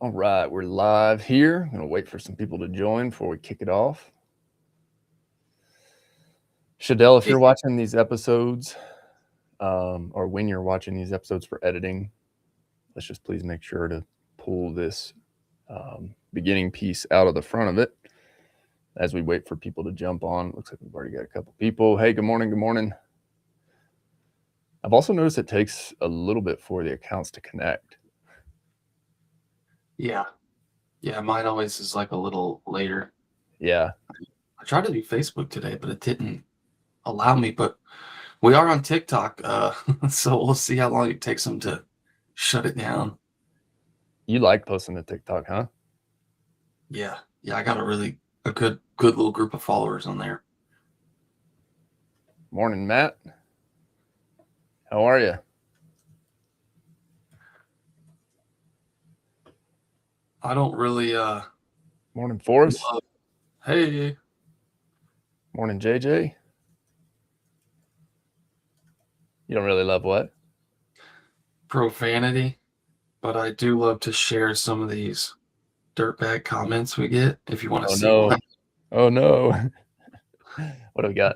All right, we're live here. I'm gonna wait for some people to join before we kick it off. Shadell, if you're watching these episodes, or when you're watching these episodes for editing, let's just please make sure to pull this beginning piece out of the front of it as we wait for people to jump on. Looks like we've already got a couple people. Hey, good morning. Good morning. I've also noticed it takes a little bit for the accounts to connect. Yeah. Yeah, mine always is like a little later. Yeah. I tried to do Facebook today, but it didn't allow me. But we are on TikTok, so we'll see how long it takes them to shut it down. You like posting to TikTok, huh? Yeah. Yeah, I got a good little group of followers on there. Morning, Matt. How are you? I don't really Morning, Forrest. love, hey, Morning, JJ. You don't really love what? profanity, but I do love to share some of these dirtbag comments we get if you want to Oh see no. one. Oh no. What do we got?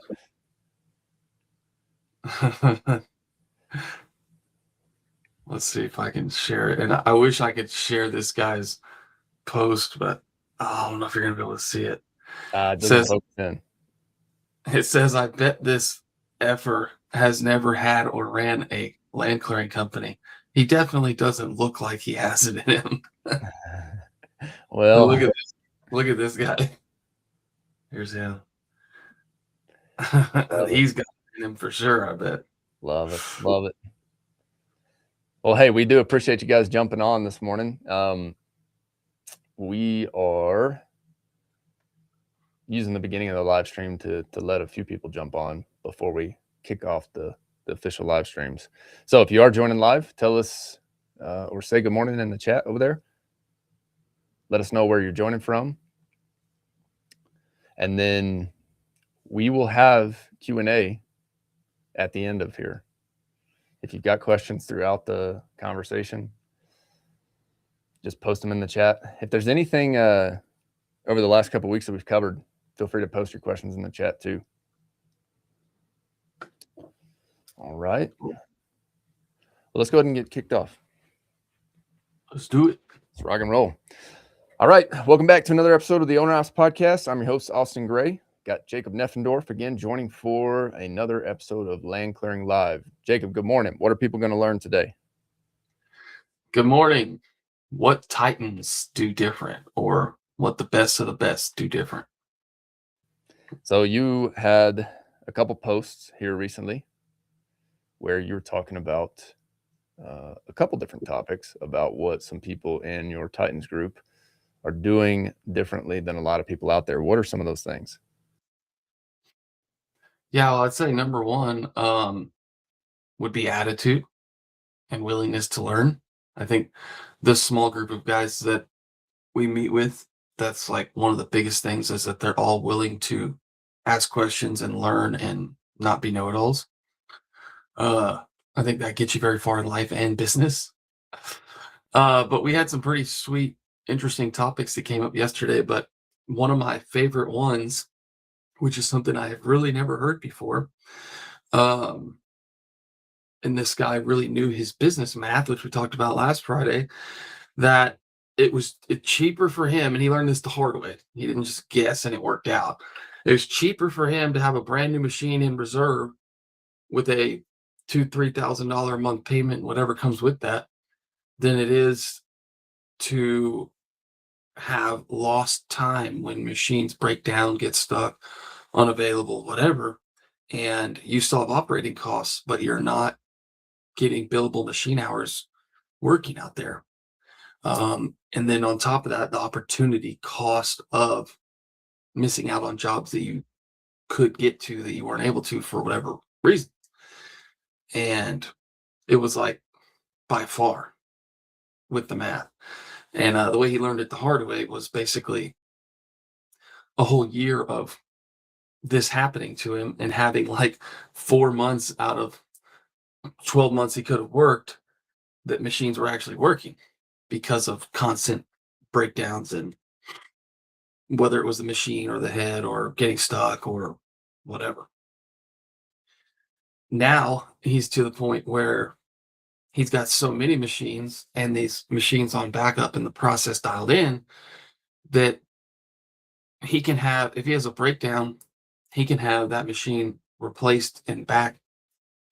Let's see if I can share it. And I wish I could share this guy's post, but I don't know if you're gonna be able to see it. It It doesn't says focus in. I bet this effer has never had or ran a land clearing company. He definitely doesn't look like he has it in him. Well, Look at this guy. Here's him. love it. He's got it in him for sure, I bet. Love it. Love it. Well, hey, we do appreciate you guys jumping on this morning. We are using the beginning of the live stream to let a few people jump on before we kick off the official live streams. So if you are joining live, tell us or say good morning in the chat over there. Let us know where you're joining from. And then we will have Q&A at the end of here. If you've got questions throughout the conversation, just post them in the chat. If there's anything over the last couple of weeks that we've covered, feel free to post your questions in the chat too. All right. Well, let's go ahead and get kicked off. Let's do it. Let's rock and roll. All right. Welcome back to another episode of the Owner Ops Podcast. I'm your host, Austin Gray. Got Jacob Neffendorf again joining for another episode of Land Clearing Live. Jacob, good morning. What are people going to learn today? Good morning. What Titans do different, or what the best of the best do different? So you had a couple posts here recently where you were talking about a couple different topics about what some people in your Titans group are doing differently than a lot of people out there. What are some of those things? Yeah, well, I'd say number one would be attitude and willingness to learn. I think the small group of guys that we meet with, that's like one of the biggest things is that they're all willing to ask questions and learn and not be know-it-alls. I think that gets you very far in life and business. But we had some pretty sweet, interesting topics that came up yesterday. But one of my favorite ones, which is something I have really never heard before, um, and this guy really knew his business math, which we talked about last Friday, that it cheaper for him, and he learned this the hard way. He didn't just guess and it worked out. It was cheaper for him to have a brand new machine in reserve with a $2,000-3,000 a month payment, whatever comes with that, than it is to have lost time when machines break down, get stuck, unavailable, whatever, and you still have operating costs, but you're not getting billable machine hours working out there. And then on top of that, the opportunity cost of missing out on jobs that you could get to that you weren't able to for whatever reason. And it was like by far with the math. And the way he learned it the hard way was basically a whole year of this happening to him and having like 4 months out of 12 months he could have worked that machines were actually working because of constant breakdowns, and whether it was the machine or the head or getting stuck or whatever. Now he's to the point where he's got so many machines and these machines on backup and the process dialed in that he can have, if he has a breakdown, he can have that machine replaced and back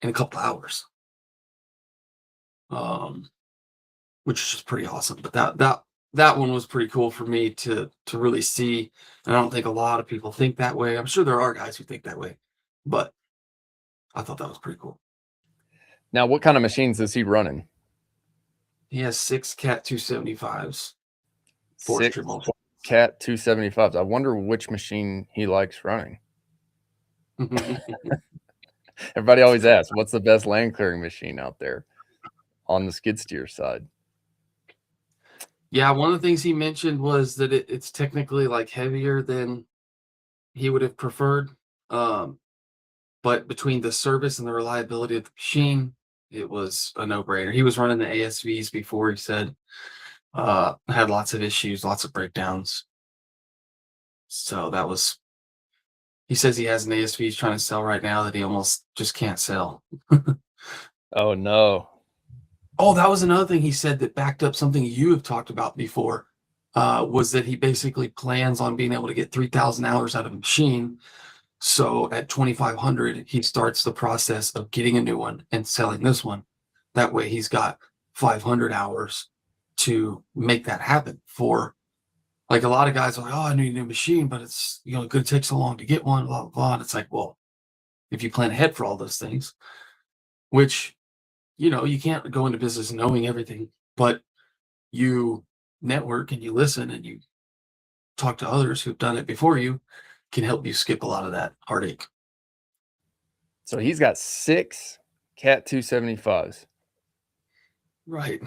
in a couple hours. Um, which is just pretty awesome. But that one was pretty cool for me to really see. And I don't think a lot of people think that way. I'm sure there are guys who think that way, but I thought that was pretty cool. Now, what kind of machines is he running? He has 6 Cat 275s. 6 Forestry mulch. Cat 275s. I wonder which machine he likes running. Everybody always asks, what's the best land clearing machine out there on the skid steer side? Yeah, one of the things he mentioned was that it's technically like heavier than he would have preferred. But between the service and the reliability of the machine, it was a no-brainer. He was running the ASVs before, he said. Had lots of issues, lots of breakdowns. So that was, he says he has an ASV he's trying to sell right now that he almost just can't sell. Oh, no. Oh, that was another thing he said that backed up something you have talked about before, was that he basically plans on being able to get 3,000 hours out of a machine. So at 2,500, he starts the process of getting a new one and selling this one. That way he's got 500 hours to make that happen. For like a lot of guys are like, oh, I need a new machine, but it's, it could take so long to get one, blah, blah, blah. And it's like, well, if you plan ahead for all those things, which, you can't go into business knowing everything, but you network and you listen and you talk to others who've done it before you, can help you skip a lot of that heartache. So he's got 6 Cat 275s. Right.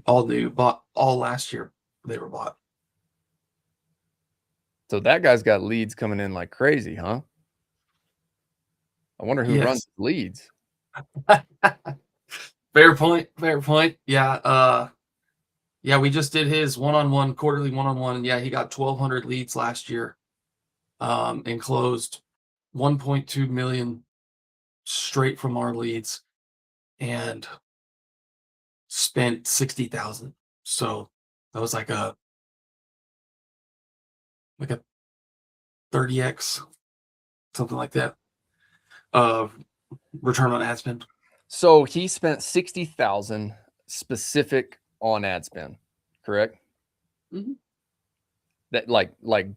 All new, bought all last year. They were bought. So that guy's got leads coming in like crazy, huh? I wonder who runs leads. Fair point. Fair point. Yeah. Yeah, we just did his one-on-one, quarterly one-on-one. And yeah, he got 1,200 leads last year. And closed 1.2 million straight from our leads and spent 60,000. So that was like a 30x, something like that. Return on ad spend. So he spent 60,000 specific on ad spend, correct? Mm-hmm. That like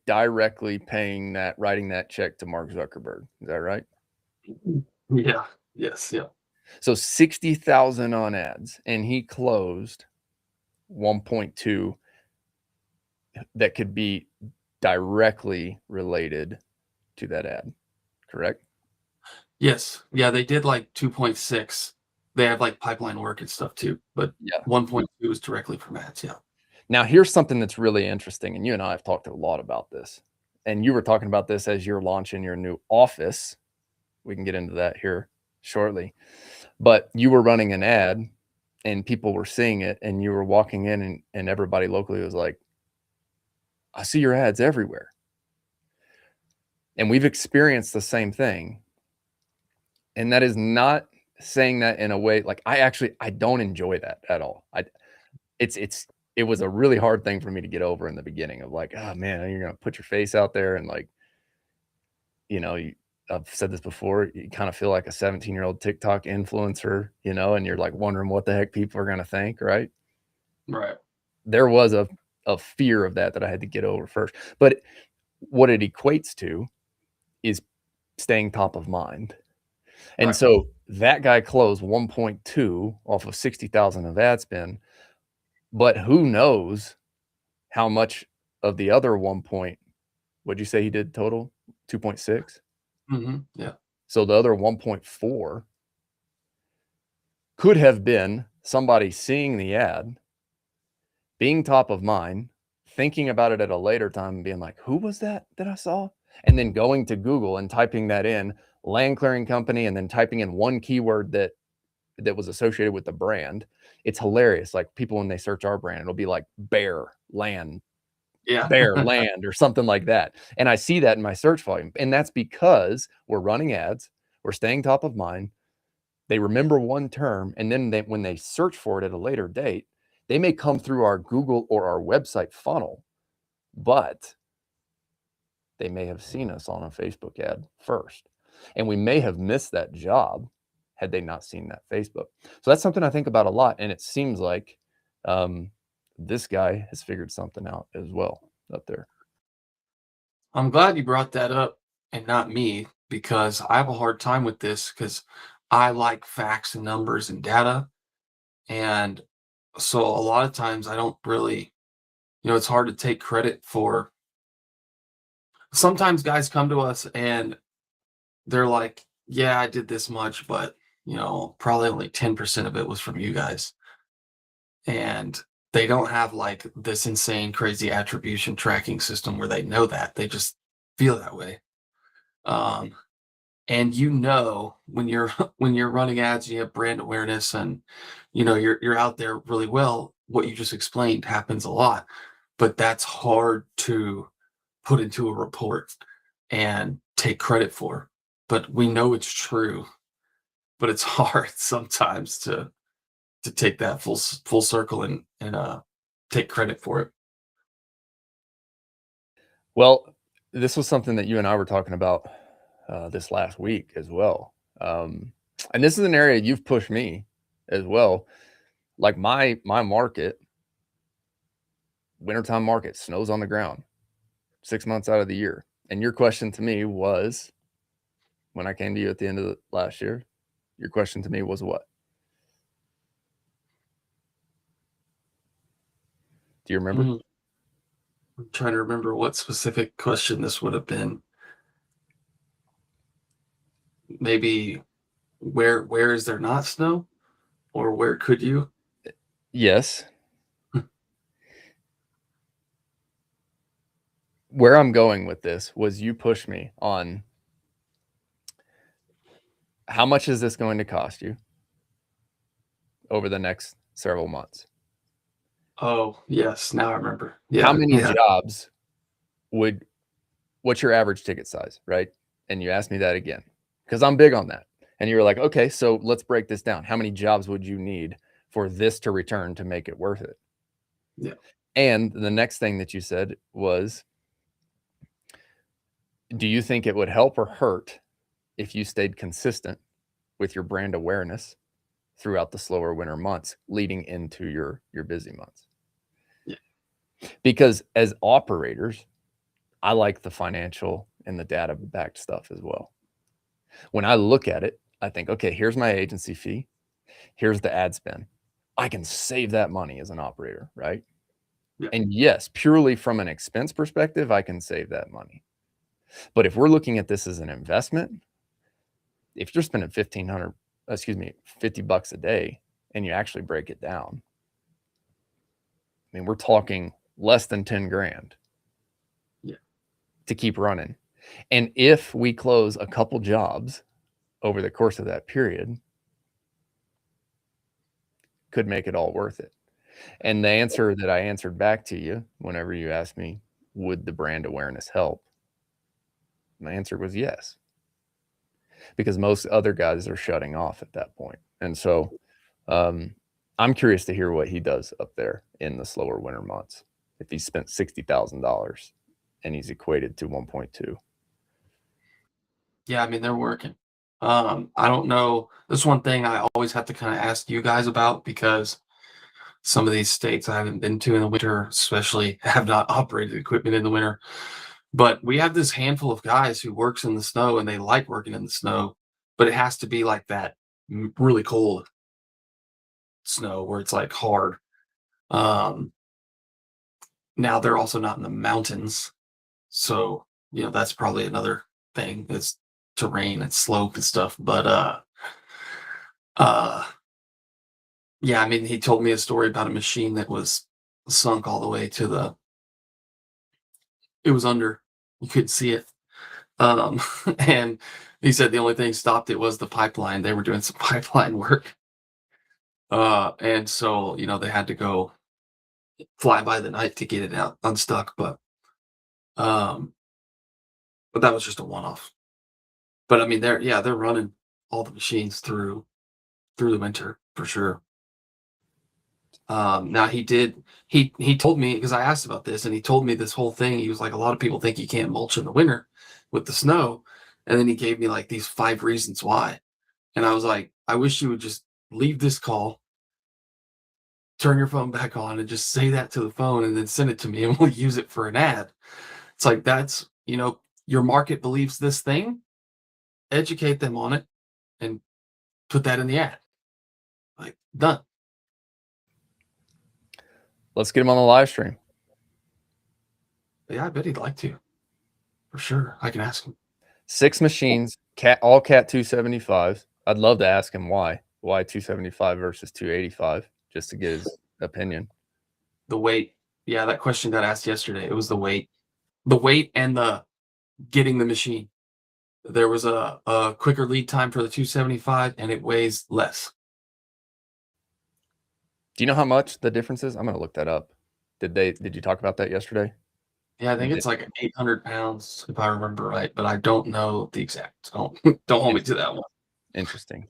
directly paying that, writing that check to Mark Zuckerberg. Is that right? Yeah. Yes. Yeah. So 60,000 on ads, and he closed 1.2 that could be directly related to that ad, correct? Yes. Yeah, they did like 2.6. They have like pipeline work and stuff too, but Yeah. 1.2 is directly from ads. Yeah. Now, here's something that's really interesting, and you and I have talked a lot about this, and you were talking about this as you're launching your new office. We can get into that here shortly, but you were running an ad and people were seeing it, and you were walking in and everybody locally was like, I see your ads everywhere. And we've experienced the same thing. And that is not saying that in a way like I don't enjoy that at all. It was a really hard thing for me to get over in the beginning of like, oh man, you're gonna put your face out there and like, I've said this before, you kind of feel like a 17-year-old TikTok influencer, and you're like wondering what the heck people are gonna think, right? Right. There was a fear of that I had to get over first. But what it equates to is staying top of mind. And Right. so that guy closed 1.2 off of 60,000 of ad spend, but who knows how much of the other what'd you say he did total? 2.6? Mm-hmm. Yeah. So the other 1.4 could have been somebody seeing the ad, being top of mind, thinking about it at a later time and being like, who was that I saw? And then going to Google and typing that in, land clearing company, and then typing in one keyword that was associated with the brand. It's hilarious. Like people, when they search our brand, it'll be like bear land Yeah. Bear, land, or something like that. And I see that in my search volume. And that's because we're running ads, we're staying top of mind. They remember one term, and then when they search for it at a later date, they may come through our Google or our website funnel, but they may have seen us on a Facebook ad first. And we may have missed that job had they not seen that Facebook. So that's something I think about a lot. And it seems like this guy has figured something out as well up there. I'm glad you brought that up and not me, because I have a hard time with this because I like facts and numbers and data. And so a lot of times I don't really, it's hard to take credit for. Sometimes guys come to us and they're like, yeah, I did this much, but, probably only 10% of it was from you guys. And they don't have like this insane, crazy attribution tracking system where they know that. They just feel that way. Um, and when you're when you're running ads and you have brand awareness and you're out there really well, what you just explained happens a lot, but that's hard to put into a report and take credit for. But we know it's true, but it's hard sometimes to take that full circle and take credit for it. Well, this was something that you and I were talking about this last week as well. And this is an area you've pushed me as well. Like my market, wintertime market, snows on the ground 6 months out of the year. And your question to me was, when I came to you at the end of the last year, your question to me was what? Do you remember? Mm, I'm trying to remember what specific question this would have been. Maybe where is there not snow, or where could you? Yes. Where I'm going with this was you pushed me on how much is this going to cost you over the next several months? Oh, yes, now I remember. How Yeah, many yeah, jobs what's your average ticket size, right? And you asked me that again because I'm big on that. And you were like, okay, so let's break this down. How many jobs would you need for this to return to make it worth it? yeah. And the next thing that you said was, do you think it would help or hurt if you stayed consistent with your brand awareness throughout the slower winter months leading into your busy months? Yeah. Because as operators, I like the financial and the data backed stuff as well. When I look at it, I think, okay, here's my agency fee. Here's the ad spend. I can save that money as an operator, right? Yeah. And yes, purely from an expense perspective, I can save that money. But if we're looking at this as an investment, if you're spending 50 bucks a day and you actually break it down, I mean, we're talking less than 10 grand Yeah. to keep running. And if we close a couple jobs over the course of that period, could make it all worth it. And the answer that I answered back to you whenever you asked me, would the brand awareness help? My answer was yes, because most other guys are shutting off at that point. And so I'm curious to hear what he does up there in the slower winter months. If he spent $60,000 and he's equated to 1.2. Yeah, I mean, they're working. I don't know. That's one thing I always have to kind of ask you guys about, because some of these states I haven't been to in the winter, especially, have not operated equipment in the winter. But we have this handful of guys who works in the snow and they like working in the snow, but it has to be like that really cold snow where it's like hard. Um, Now they're also not in the mountains, so that's probably another thing. It's terrain and slope and stuff. But uh, yeah, I mean, he told me a story about a machine that was sunk all the way to the. It was under. You couldn't see it. Um, and he said the only thing stopped it was the pipeline. They were doing some pipeline work. And so they had to go fly by the night to get it out unstuck, um, but that was just a one-off. But I mean, they're running all the machines through the winter for sure. Now he told me because I asked about this and he told me this whole thing. He was like, a lot of people think you can't mulch in the winter with the snow, and then he gave me like these 5 reasons why, and I was like, I wish you would just leave this call, turn your phone back on, and just say that to the phone, and then send it to me, and we'll use it for an ad. It's like that's your market believes this thing, educate them on it, and put that in the ad. Like done. Let's get him on the live stream. But yeah, I bet he'd like to. For sure. I can ask him. 6 machines, all Cat 275s. I'd love to ask him why 275 versus 285, just to get his opinion. The weight. Yeah, that question got asked yesterday. It was the weight. The weight and the getting the machine. There was a quicker lead time for the 275 and it weighs less. Do you know how much the difference is? I'm going to look that up. Did you talk about that yesterday? Yeah, I think it's like 800 pounds if I remember right, but I don't know the exact. Don't hold me to that one. Interesting.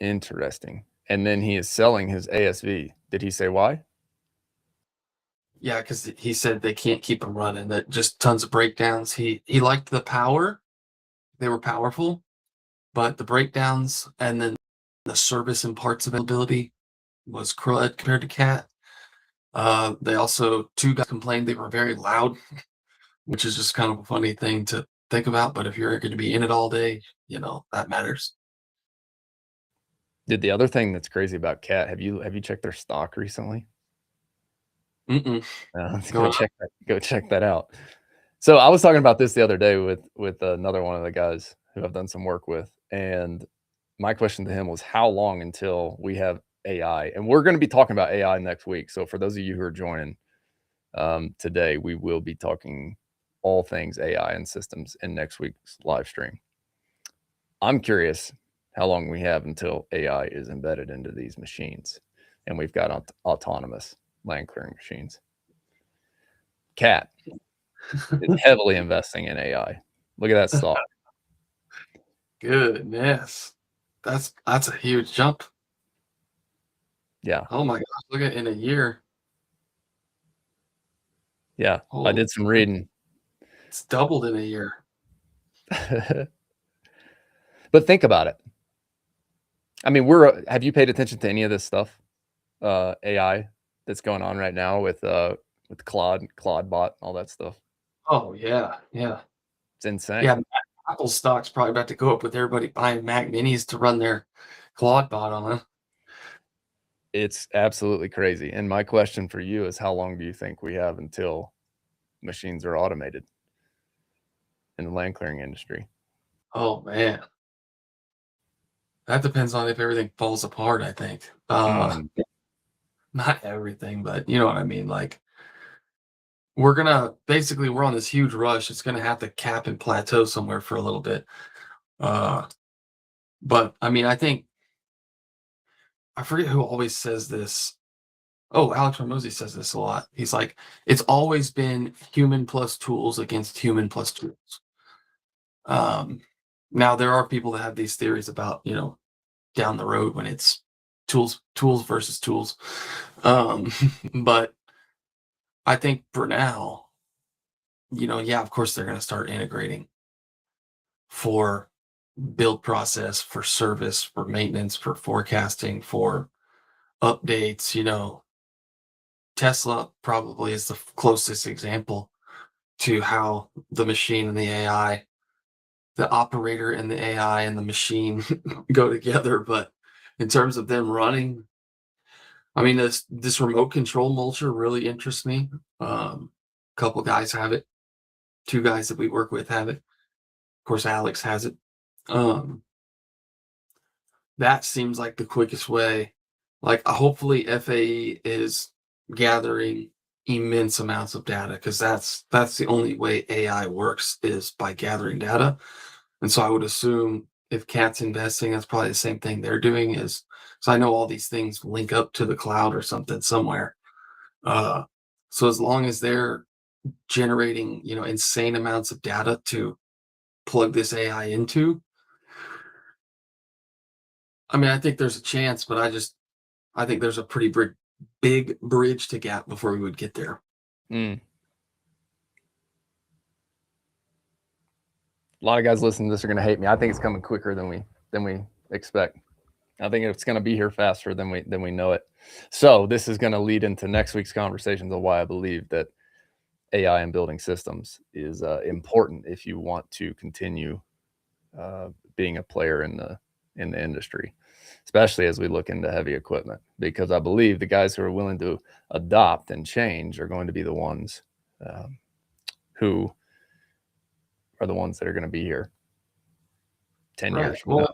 And then he is selling his ASV. Did he say why? Yeah, because he said they can't keep them running. That just tons of breakdowns. He liked the power; they were powerful, but the breakdowns and then the service and parts availability was crud compared to Cat. They also 2 guys complained they were very loud, which is just kind of a funny thing to think about. But if you're going to be in it all day, that matters. Did the other thing that's crazy about Cat, have you checked their stock recently? Let's go check that out. So I was talking about this the other day with another one of the guys who I've done some work with, and my question to him was, how long until we have AI? And we're going to be talking about AI next week. So for those of you who are joining today, we will be talking all things AI and systems in next week's live stream. I'm curious how long we have until AI is embedded into these machines and we've got autonomous land clearing machines. Cat is heavily investing in AI. Look at that stock. Goodness. That's a huge jump. Yeah. Oh my gosh, look at in a year. Yeah. I did some reading. It's doubled in a year. But think about it. I mean, have you paid attention to any of this stuff? AI that's going on right now with Claude bot, all that stuff. Oh yeah. It's insane. Yeah, Apple stock's probably about to go up with everybody buying Mac Minis to run their Claude bot on. It's absolutely crazy. And my question for you is, how long do you think we have until machines are automated in the land clearing industry? Oh man. That depends on if everything falls apart, I think. Not everything, but you know what I mean? Like we're on this huge rush. It's gonna have to cap and plateau somewhere for a little bit. But I mean, I think I forget who always says this. Oh, Alex Ramosi says this a lot. He's like, it's always been human plus tools against human plus tools. Now there are people that have these theories about, down the road when it's tools versus tools. But I think for now, yeah, of course they're going to start integrating for build process, for service, for maintenance, for forecasting, for updates. Tesla probably is the closest example to how the machine and the AI, the operator and the AI and the machine go together. But in terms of them running, I mean, this remote control mulcher really interests me. A couple guys have it. 2 guys that we work with have it. Of course, Alex has it. That seems like the quickest way. Like, hopefully, FAE is gathering immense amounts of data because that's the only way AI works is by gathering data. And so I would assume if Cat's investing, that's probably the same thing they're doing. Is so I know all these things link up to the cloud or something somewhere. Uh, so as long as they're generating, insane amounts of data to plug this AI into, I mean, I think there's a chance, but I think there's a pretty big bridge to gap before we would get there. Mm. A lot of guys listening to this are going to hate me. I think it's coming quicker than we expect. I think it's going to be here faster than we know it. So this is going to lead into next week's conversations of why I believe that AI and building systems is important if you want to continue being a player in the industry, especially as we look into heavy equipment. Because I believe the guys who are willing to adopt and change are going to be the ones who are the ones that are going to be here 10 years from now.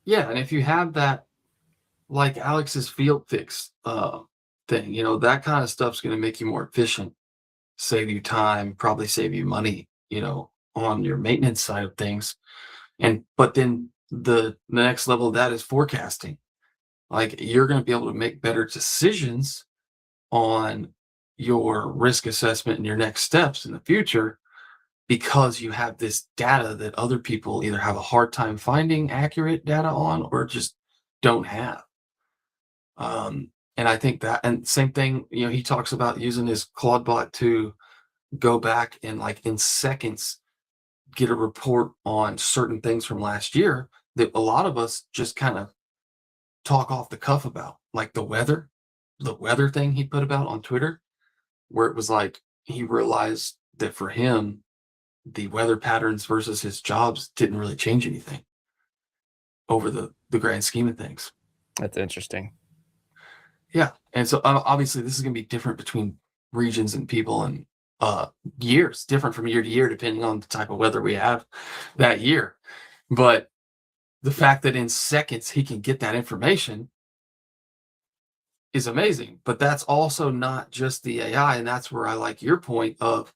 Yeah, and if you have that, like Alex's field fix thing, that kind of stuff's going to make you more efficient, save you time, probably save you money, on your maintenance side of things. But then the next level of that is forecasting. Like you're going to be able to make better decisions on your risk assessment and your next steps in the future because you have this data that other people either have a hard time finding accurate data on or just don't have. And I think that, and same thing, he talks about using his Claude bot to go back and like in seconds get a report on certain things from last year that a lot of us just kind of talk off the cuff about, like the weather thing he put about on Twitter, where it was like he realized that for him, the weather patterns versus his jobs didn't really change anything over the grand scheme of things. That's interesting. Yeah. And so obviously this is going to be different between regions and people and years, different from year to year, depending on the type of weather we have that year. But the fact that in seconds he can get that information is amazing. But that's also not just the AI. And that's where I like your point of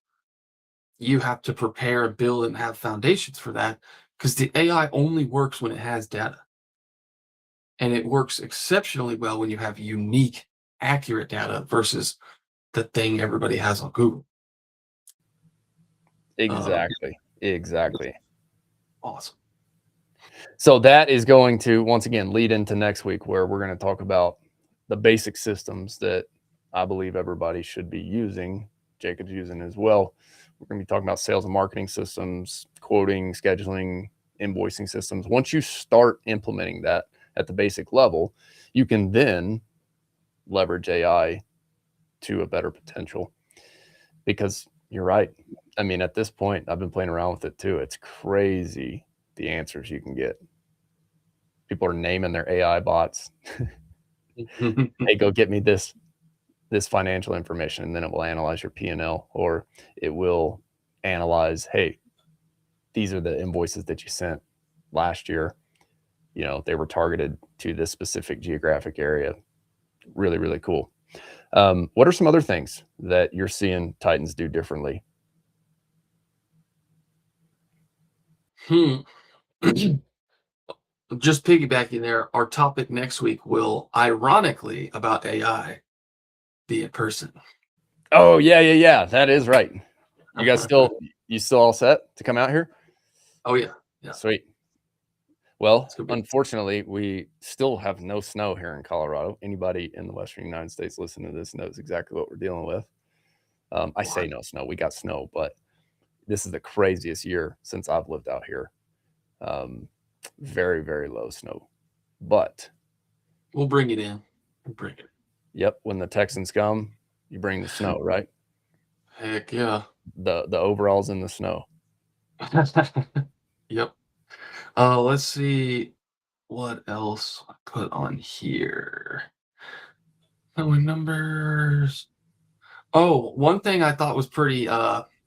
you have to prepare, build, and have foundations for that because the AI only works when it has data. And it works exceptionally well when you have unique, accurate data versus the thing everybody has on Google. Exactly. Awesome. So that is going to, once again, lead into next week where we're going to talk about the basic systems that I believe everybody should be using. Jacob's using as well. We're going to be talking about sales and marketing systems, quoting, scheduling, invoicing systems. Once you start implementing that at the basic level, you can then leverage AI to a better potential. Because you're right. I mean, at this point, I've been playing around with it too. It's crazy the answers you can get. People are naming their AI bots. Hey, go get me this financial information, and then it will analyze your P&L, or it will analyze, hey, these are the invoices that you sent last year. They were targeted to this specific geographic area. Really, really cool. What are some other things that you're seeing Titans do differently? Just piggybacking there, our topic next week will, ironically, about AI be in person. Oh, yeah. That is right. You guys still all set to come out here? Oh, yeah. Sweet. Well, unfortunately, we still have no snow here in Colorado. Anybody in the Western United States listening to this knows exactly what we're dealing with. I say no snow. We got snow, but this is the craziest year since I've lived out here. Very, very low snow. But we'll bring it in. We'll bring it. Yep. When the Texans come, you bring the snow, right? Heck yeah. The overalls in the snow. Yep. Let's see what else I put on here. Numbers. Oh, one thing I thought was pretty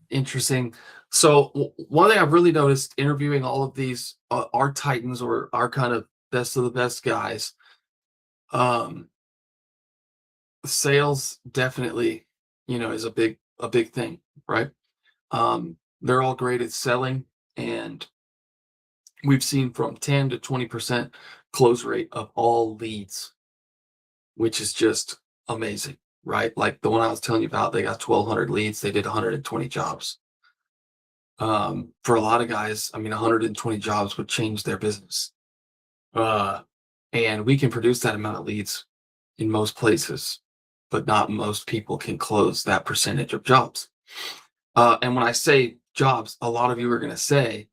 interesting. So one thing I've really noticed interviewing all of these our Titans or our kind of best of the best guys, sales definitely, is a big thing, right? They're all great at selling, and we've seen from 10 to 20% close rate of all leads, which is just amazing. right? Like the one I was telling you about, they got 1,200 leads, they did 120 jobs. For a lot of guys, I mean, 120 jobs would change their business. Uh, and we can produce that amount of leads in most places, but not most people can close that percentage of jobs. And when I say jobs, a lot of you are going to say,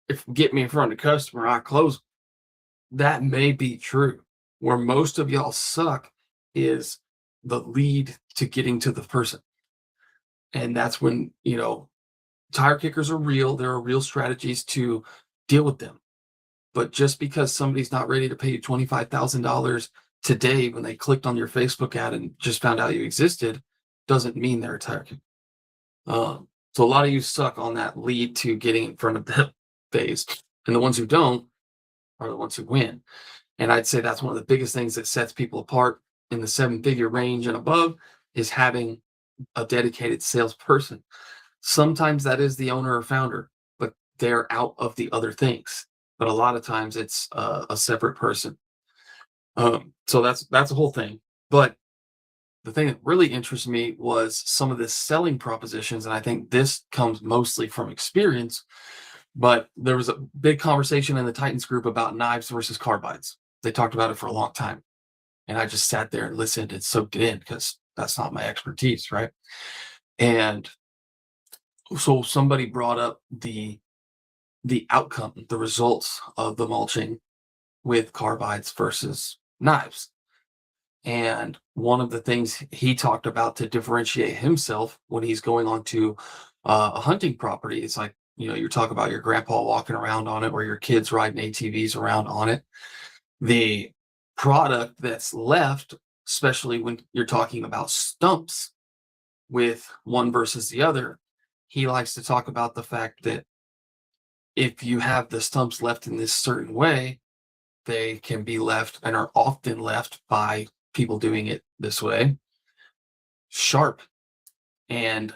if get me in front of the customer, I close. That may be true. Where most of y'all suck is the lead to getting to the person. And that's when, tire kickers are real. There are real strategies to deal with them. But just because somebody's not ready to pay you $25,000 today when they clicked on your Facebook ad and just found out you existed, doesn't mean they're a tire kicker. So a lot of you suck on that lead to getting in front of the phase. And the ones who don't are the ones who win. And I'd say that's one of the biggest things that sets people apart in the 7-figure range and above is having a dedicated salesperson. Sometimes that is the owner or founder, but they're out of the other things. But a lot of times it's a separate person. So that's the whole thing. But the thing that really interests me was some of the selling propositions, and I think this comes mostly from experience. But there was a big conversation in the Titans group about knives versus carbides. They talked about it for a long time, and I just sat there and listened and soaked it in because that's not my expertise, right? And so somebody brought up the outcome, the results of the mulching with carbides versus knives. And one of the things he talked about to differentiate himself when he's going onto a hunting property is like, you're talking about your grandpa walking around on it or your kids riding ATVs around on it. The product that's left, especially when you're talking about stumps with one versus the other, he likes to talk about the fact that if you have the stumps left in this certain way, they can be left and are often left by people doing it this way sharp. And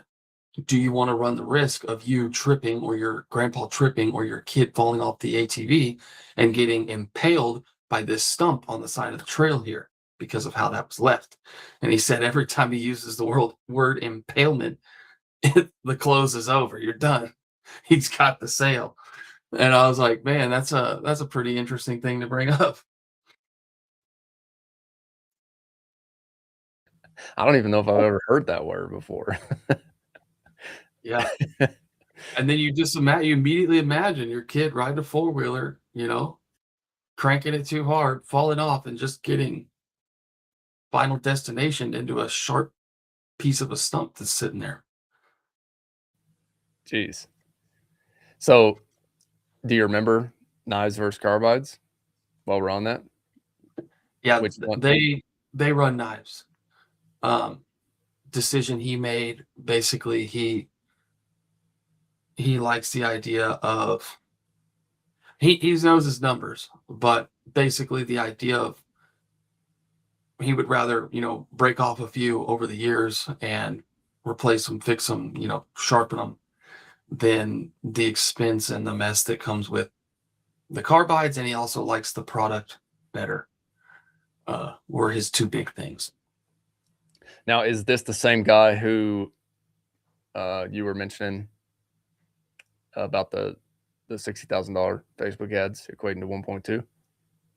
do you want to run the risk of you tripping or your grandpa tripping or your kid falling off the ATV and getting impaled by this stump on the side of the trail here because of how that was left? And he said every time he uses the word impalement, the close is over. You're done. He's got the sale. And I was like, man, that's a pretty interesting thing to bring up. I don't even know if I've ever heard that word before. Yeah. And then you immediately imagine your kid riding a four-wheeler, cranking it too hard, falling off, and just getting final destination into a sharp piece of a stump that's sitting there. Jeez. So, do you remember knives versus carbides while we're on that? Yeah, Which one? they run knives. Decision he made, basically, he likes the idea of he knows his numbers, but basically the idea of he would rather, break off a few over the years and replace them, fix them, sharpen them, than the expense and the mess that comes with the carbides. And he also likes the product better. Were his two big things. Now, is this the same guy who you were mentioning about the $60,000 Facebook ads equating to 1.2?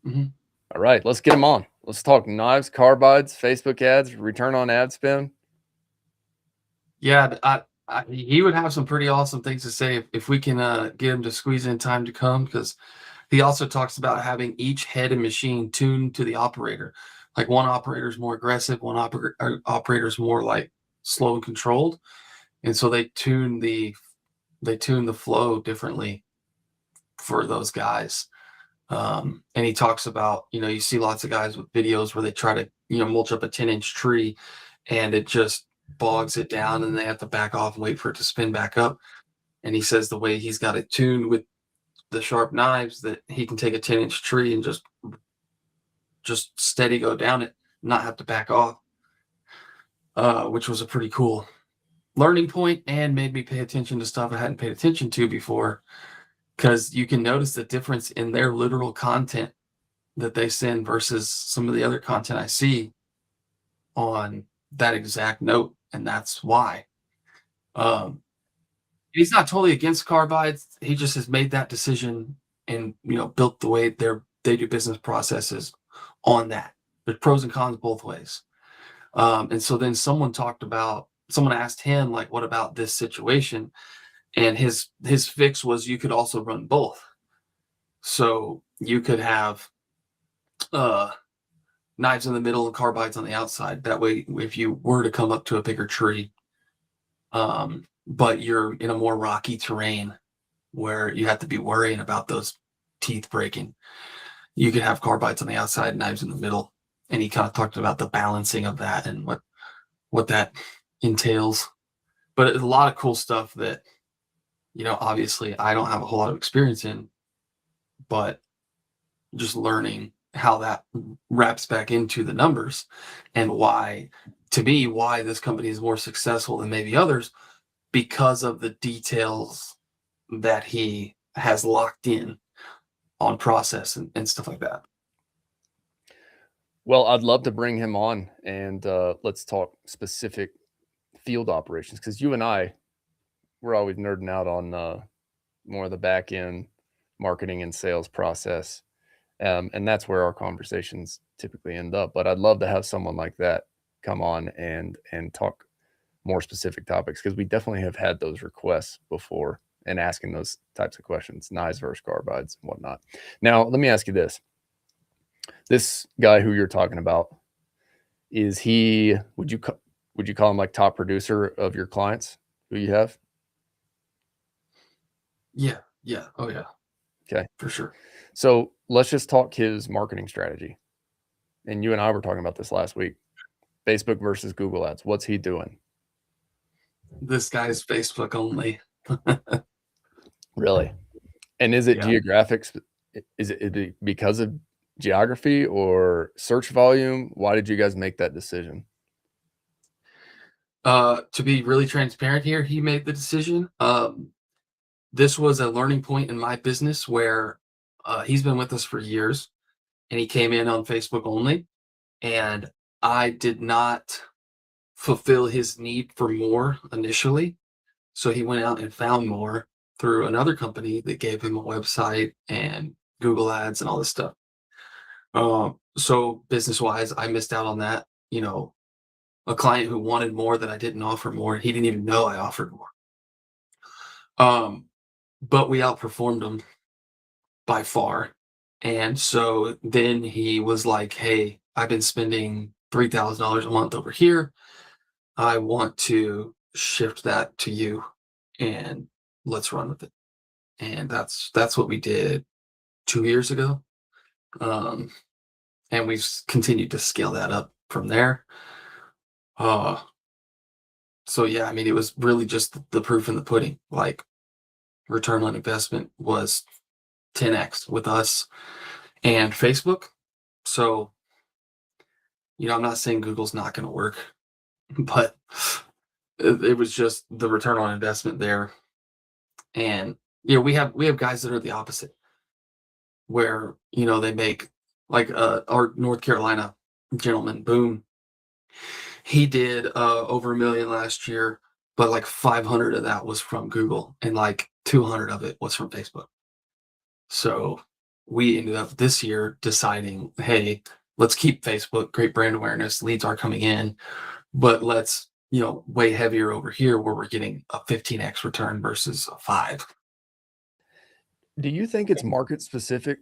Mm-hmm. All right, let's get him on. Let's talk knives, carbides, Facebook ads, return on ad spend. Yeah, he would have some pretty awesome things to say if we can get him to squeeze in time to come, because he also talks about having each head and machine tuned to the operator. Like one operator is more aggressive, one operator is more like slow and controlled, and so they tune the flow differently for those guys. And he talks about, you see lots of guys with videos where they try to, mulch up a 10-inch tree and it just bogs it down and they have to back off and wait for it to spin back up. And he says the way he's got it tuned with the sharp knives that he can take a 10-inch tree and just steady go down it, not have to back off, which was a pretty cool learning point and made me pay attention to stuff I hadn't paid attention to before, because you can notice the difference in their literal content that they send versus some of the other content I see on that exact note, and that's why. Um, he's not totally against carbides. He just has made that decision and built the way they do business processes on that. There's pros and cons both ways. And so then someone asked him like, "What about this situation?" And his fix was you could also run both. So you could have uh, knives in the middle and carbides on the outside. That way, if you were to come up to a bigger tree, but you're in a more rocky terrain where you have to be worrying about those teeth breaking, you could have carbides on the outside, knives in the middle. And he kind of talked about the balancing of that and what that entails. But it's a lot of cool stuff that obviously I don't have a whole lot of experience in, but just learning how that wraps back into the numbers and why, to me, why this company is more successful than maybe others because of the details that he has locked in on process and stuff like that. Well, I'd love to bring him on and let's talk specific field operations because you and I, we're always nerding out on more of the back end marketing and sales process. And that's where our conversations typically end up. But I'd love to have someone like that come on and talk more specific topics because we definitely have had those requests before and asking those types of questions, knives versus carbides and whatnot. Now, let me ask you this. This guy who you're talking about, is he, would you call him like top producer of your clients who you have? Yeah. Yeah. Oh yeah. Okay. For sure. So let's just talk his marketing strategy. And you and I were talking about this last week. Facebook versus Google Ads. What's he doing? This guy's Facebook only. Really? And is it Yeah. geographic? Is it because of geography or search volume? Why did you guys make that decision? To be really transparent here, he made the decision. This was a learning point in my business where he's been with us for years and he came in on Facebook only. And I did not fulfill his need for more initially. So he went out and found more through another company that gave him a website and Google Ads and all this stuff. So business wise, I missed out on that. A client who wanted more that I didn't offer more. He didn't even know I offered more. Um, but we outperformed him by far. And so then he was like, "Hey, I've been spending $3,000 a month over here. I want to shift that to you and let's run with it." And that's what we did 2 years ago. Um, and we've continued to scale that up from there. Uh, so yeah, I mean, it was really just the proof in the pudding. Like return on investment was 10x with us and Facebook. So, I'm not saying Google's not going to work, but it was just the return on investment there. And we have guys that are the opposite, where they make like our North Carolina gentleman, Boom. He did over 1 million last year, but like 500 of that was from Google, and like 200 of it was from Facebook. So we ended up this year deciding, hey, let's keep Facebook, great brand awareness, leads are coming in, but let's, way heavier over here where we're getting a 15x return versus a 5. Do you think it's market specific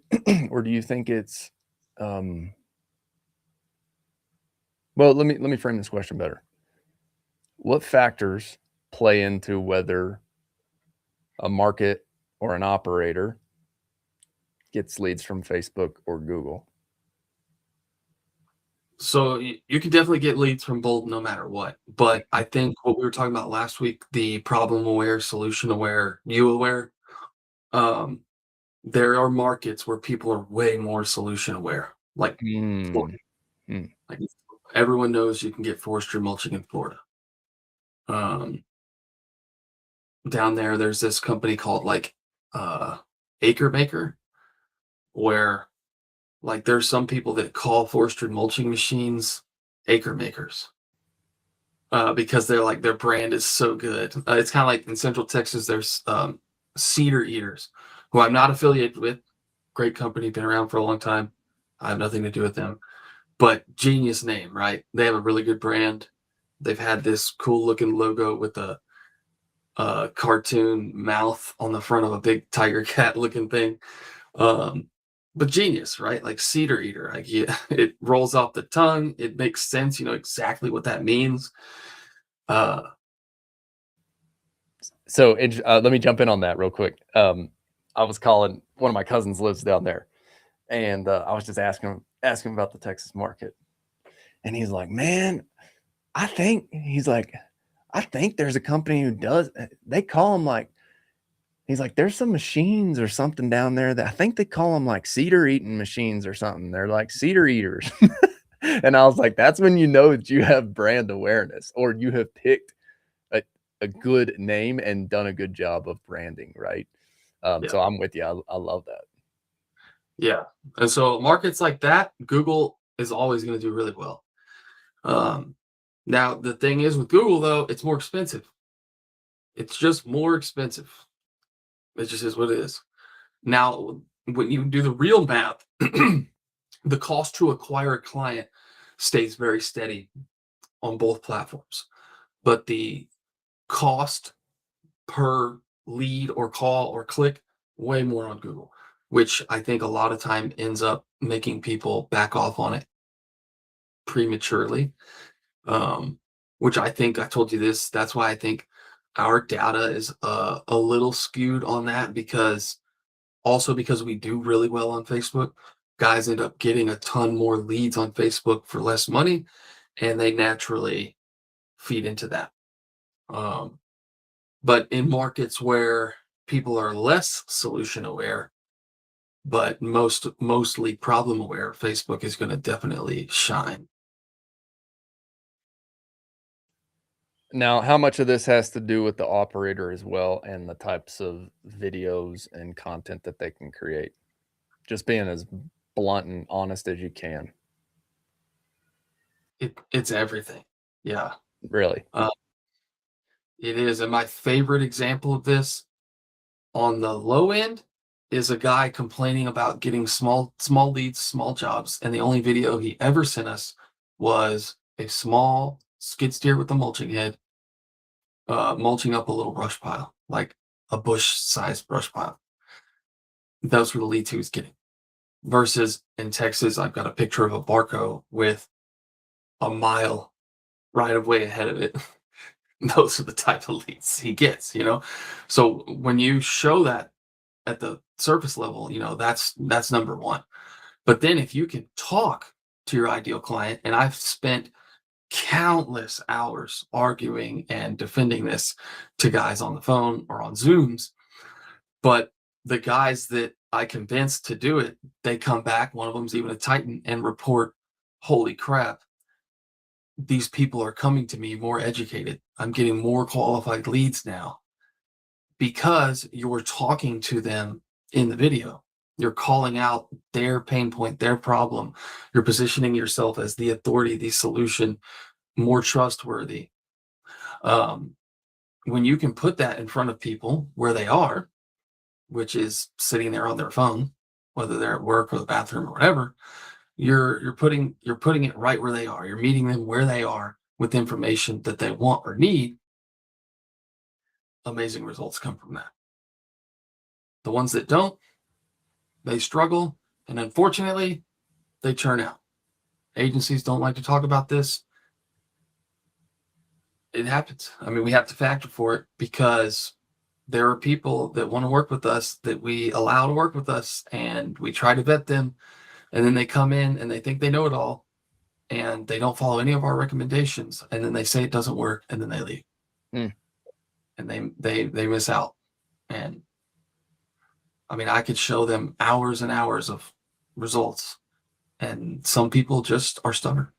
or do you think it's well, let me frame this question better. What factors play into whether a market or an operator gets leads from Facebook or Google? So you can definitely get leads from both no matter what. But I think what we were talking about last week, the problem aware, solution aware, you aware, um, there are markets where people are way more solution aware. Like Mm, Florida. mm. Like everyone knows you can get forestry mulching in Florida. Um, down there's this company called like Acre Maker, where like there's some people that call forestry mulching machines acre makers. because they're like their brand is so good. It's kind of like in Central Texas, there's Cedar Eaters, who I'm not affiliated with. Great company, been around for a long time. I have nothing to do with them, but genius name, right? They have a really good brand. They've had this cool looking logo with a cartoon mouth on the front of a big tiger cat looking thing. Um, but genius, right? Like Cedar Eater, like yeah, it rolls off the tongue. It makes sense. You know exactly what that means. Uh, So let me jump in on that real quick. I was calling one of my cousins lives down there, and I was just asking him about the Texas market, and he's like, "Man, he's like, I think there's a company who does. They call them like." He's like, there's some machines or something down there that I think they call them like cedar eating machines or something. They're like cedar eaters. And I was like, that's when you know that you have brand awareness or you have picked a, a good name and done a good job of branding, right? yeah, So I'm with you. I love that. yeah. And so markets like that, Google is always going to do really well. Um, Now the thing is with Google though, it's more expensive. It's just more expensive. It just is what it is. Now, when you do the real math, the cost to acquire a client stays very steady on both platforms, but the cost per lead or call or click way more on Google, which I think a lot of time ends up making people back off on it prematurely. Um, which I think I told you this. That's why I think our data is a little skewed on that because also because we do really well on Facebook, guys end up getting a ton more leads on Facebook for less money, and they naturally feed into that. Um, but in markets where people are less solution aware, but mostly problem aware, Facebook is going to definitely shine. Now, how much of this has to do with the operator as well and the types of videos and content that they can create? Just being as blunt and honest as you can. It's everything. Yeah, Really. uh, it is. And my favorite example of this on the low end is a guy complaining about getting small leads, small jobs, and the only video he ever sent us was a small skid steer with a mulching head, mulching up a little brush pile, like a bush-sized brush pile. Those were the leads he was getting. Versus in Texas, I've got a picture of a Barco with a mile right of way ahead of it. Those are the type of leads he gets, you know? So when you show that at the surface level, you know, that's number one. But then if you can talk to your ideal client, and I've spent countless hours arguing and defending this to guys on the phone or on Zooms, but the guys that I convinced to do it, they come back, one of them's even a Titan, and report, holy crap, these people are coming to me more educated. I'm getting more qualified leads now because you're talking to them in the video. You're calling out their pain point, their problem. You're positioning yourself as the authority, the solution, more trustworthy. Um, when you can put that in front of people where they are, which is sitting there on their phone, whether they're at work or the bathroom or whatever, you're putting it right where they are. You're meeting them where they are with information that they want or need. Amazing results come from that. The ones that don't, they struggle, and unfortunately, they churn out. Agencies don't like to talk about this. It happens. I mean, we have to factor for it because there are people that want to work with us that we allow to work with us, and we try to vet them, and then they come in and they think they know it all, and they don't follow any of our recommendations, and then they say it doesn't work, and then they leave, Mm. and they miss out. And I mean, I could show them hours and hours of results, and some people just are stubborn.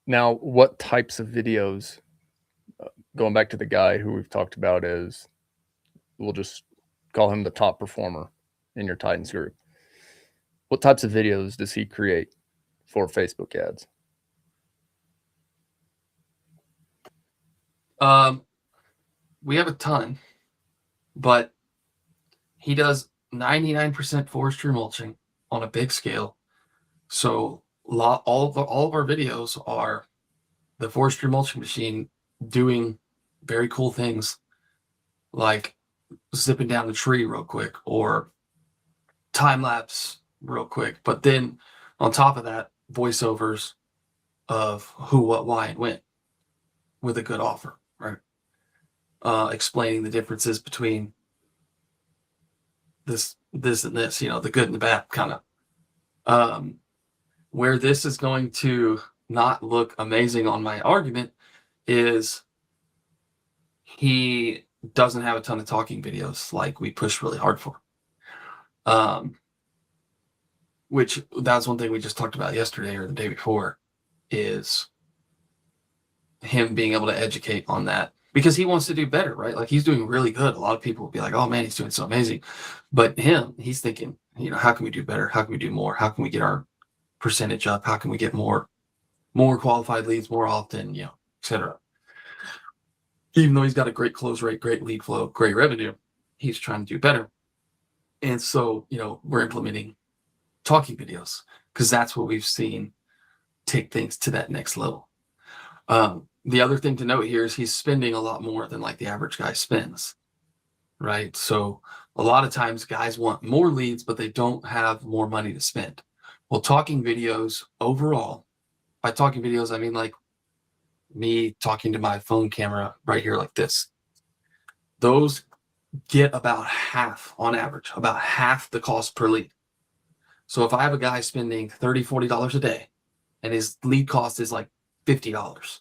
Now, what types of videos, going back to the guy who we've talked about as we'll just call him the top performer in your Titans group. What types of videos does he create for Facebook ads? We have a ton, but he does 99% forestry mulching on a big scale. So all of our videos are the forestry mulching machine doing very cool things like zipping down a tree real quick or time lapse real quick. But then on top of that, voiceovers of who, what, why, and when with a good offer, right? Explaining the differences between this, and this, the good and the bad, kind of. Where this is going to not look amazing on my argument is he doesn't have a ton of talking videos like we push really hard for. Which that's one thing we just talked about yesterday or the day before, is him being able to educate on that because he wants to do better, right? Like he's doing really good. A lot of people will be like, oh man, he's doing so amazing. But he's thinking, how can we do better? How can we do more? How can we get our percentage up? How can we get more qualified leads more often, et cetera. Even though he's got a great close rate, great lead flow, great revenue, he's trying to do better. And so, we're implementing talking videos because that's what we've seen take things to that next level. The other thing to note here is he's spending a lot more than like the average guy spends, right? So a lot of times guys want more leads, but they don't have more money to spend. Well, talking videos overall, by talking videos, I mean like me talking to my phone camera right here like this. Those get about half on average, about half the cost per lead. So if I have a guy spending $30, $40 a day and his lead cost is like $50,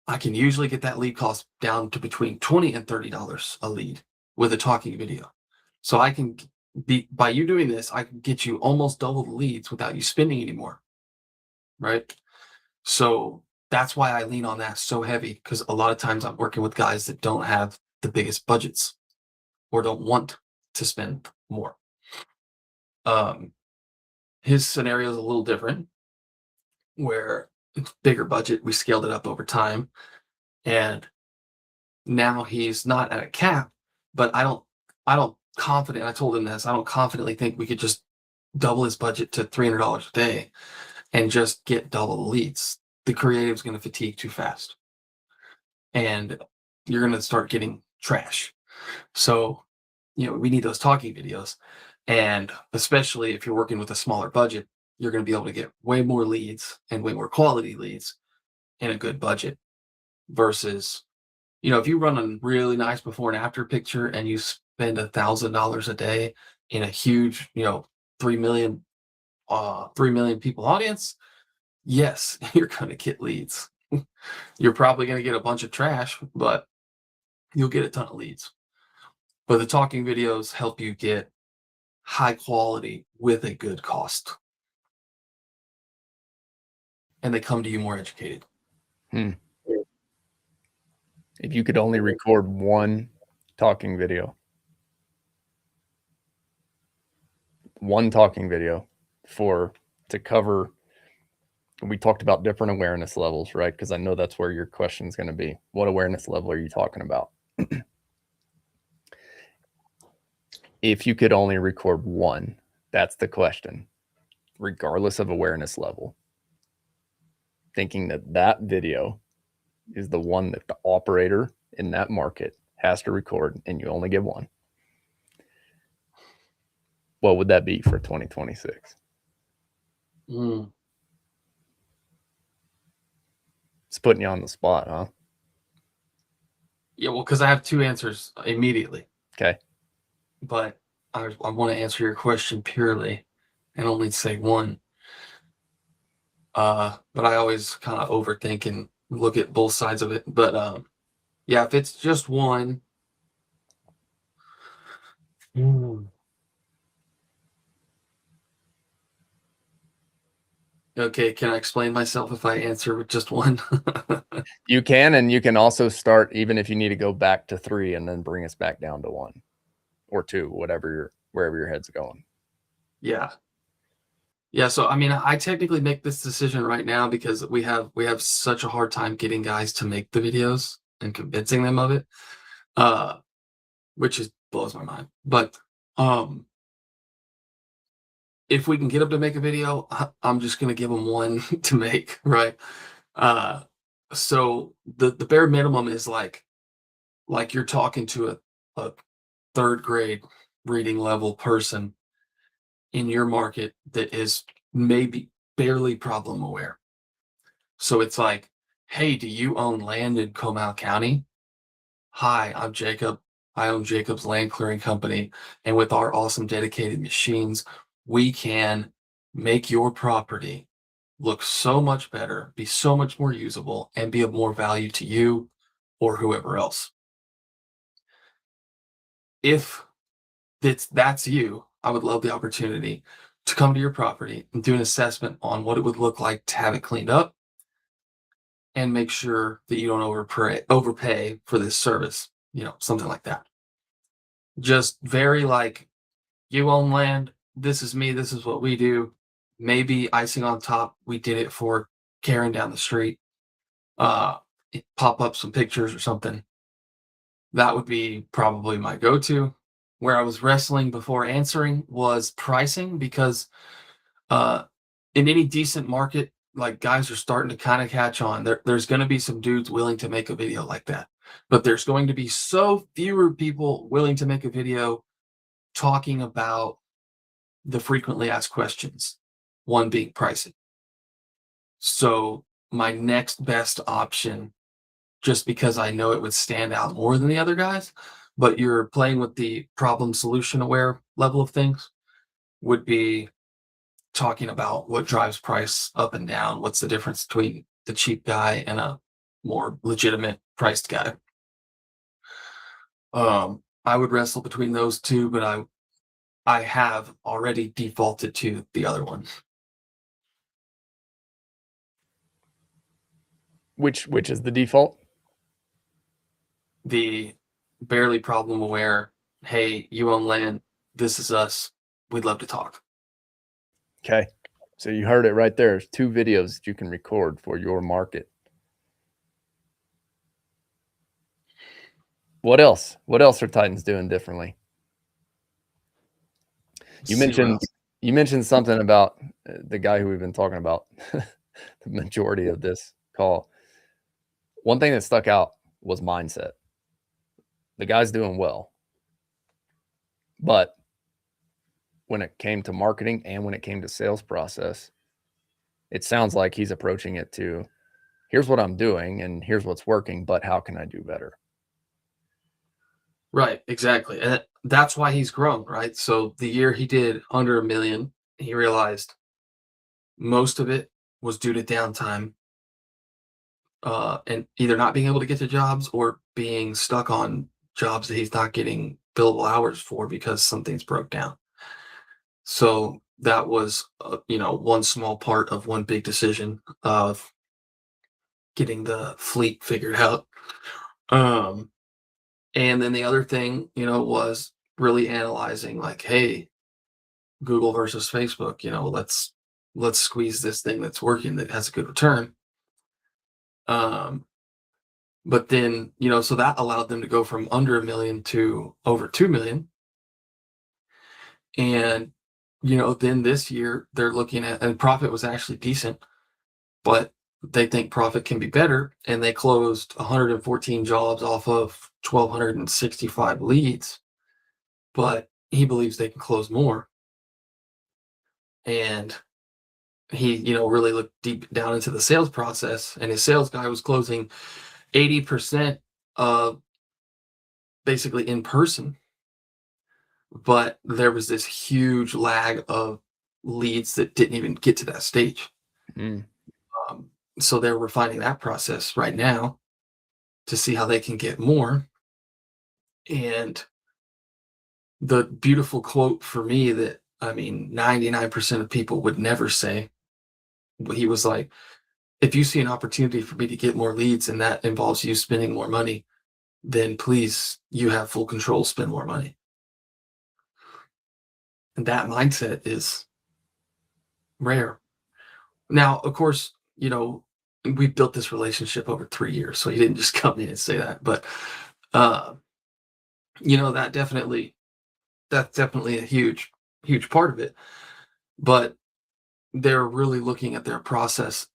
I can usually get that lead cost down to between $20 and $30 a lead with a talking video. So I can by you doing this, I can get you almost double the leads without you spending any more, right? So that's why I lean on that so heavy, because a lot of times I'm working with guys that don't have the biggest budgets or don't want to spend more. His scenario is a little different, where it's bigger budget. We scaled it up over time, and now he's not at a cap. But I don't confident. I told him this. I don't confidently think we could just double his budget to $300 a day and just get double the leads. The creative's going to fatigue too fast, and you're going to start getting trash. So, we need those talking videos. And especially if you're working with a smaller budget, you're going to be able to get way more leads and way more quality leads in a good budget versus, if you run a really nice before and after picture and you spend $1,000 a day in a huge, 3 million people audience, yes, you're going to get leads. You're probably going to get a bunch of trash, but you'll get a ton of leads. But the talking videos help you get high quality with a good cost. And they come to you more educated. If you could only record one talking video to cover, we talked about different awareness levels, right? Because I know that's where your question is going to be. What awareness level are you talking about? If you could only record one, that's the question, regardless of awareness level. Thinking that video is the one that the operator in that market has to record, and you only get one. What would that be for 2026? It's putting you on the spot, huh? Yeah, well, because I have two answers immediately. Okay. But I want to answer your question purely and only say one. But I always kind of overthink and look at both sides of it. But yeah, if it's just one. Okay, can I explain myself if I answer with just one? You can, and you can also start, even if you need to go back to 3 and then bring us back down to 1 or 2, wherever your head's going. Yeah. So I mean, I technically make this decision right now because we have such a hard time getting guys to make the videos. and convincing them of it, uh, which just blows my mind. But um, if we can get them to make a video, I'm just gonna give them one to make, right? Uh, so the bare minimum is like you're talking to a third grade reading level person in your market that is maybe barely problem aware. So it's like, hey, do you own land in Comal County? Hi, I'm Jacob. I own Jacob's Land Clearing Company. And with our awesome dedicated machines, we can make your property look so much better, be so much more usable, and be of more value to you or whoever else. If that's you, I would love the opportunity to come to your property and do an assessment on what it would look like to have it cleaned up and make sure that you don't overpay for this service, something like that. Just very like, you own land, this is me, this is what we do. Maybe icing on top, we did it for Karen down the street. Uh, Pop up some pictures or something. That would be probably my go-to. Where I was wrestling before answering was pricing because uh, in any decent market, like guys are starting to kind of catch on. There's going to be some dudes willing to make a video like that, but there's going to be so fewer people willing to make a video talking about the frequently asked questions, one being pricing. So my next best option, just because I know it would stand out more than the other guys, but you're playing with the problem solution aware level of things, would be talking about what drives price up and down. What's the difference between the cheap guy and a more legitimate priced guy? I would wrestle between those two, but I have already defaulted to the other one. Which is the default? The barely problem aware, hey, you own land, this is us, we'd love to talk. Okay. So you heard it right there. There's 2 videos that you can record for your market. What else? What else are Titans doing differently? You mentioned something about the guy who we've been talking about the majority of this call. One thing that stuck out was mindset. The guy's doing well. But when it came to marketing and when it came to sales process, it sounds like he's approaching it to, here's what I'm doing and here's what's working, but how can I do better? Right, exactly. And that's why he's grown, right? So the year he did under 1 million, he realized most of it was due to downtime, and either not being able to get to jobs or being stuck on jobs that he's not getting billable hours for because something's broke down. So that was, one small part of one big decision of getting the fleet figured out. Um, and then the other thing, was really analyzing like, hey, Google versus Facebook, let's squeeze this thing that's working that has a good return. Um, but then, so that allowed them to go from under 1 million to over 2 million. And, then this year they're looking at, and profit was actually decent, but they think profit can be better. And they closed 114 jobs off of 1,265 leads, but he believes they can close more. And he, really looked deep down into the sales process, and his sales guy was closing 80% basically in person. But there was this huge lag of leads that didn't even get to that stage. Mm. So they're refining that process right now to see how they can get more. And the beautiful quote for me that, 99% of people would never say, he was like, if you see an opportunity for me to get more leads and that involves you spending more money, then please, you have full control, spend more money. And that mindset is rare. Now, of course, we built this relationship over 3 years, so he didn't just come in and say that. But uh, you know, that's definitely a huge part of it. But they're really looking at their process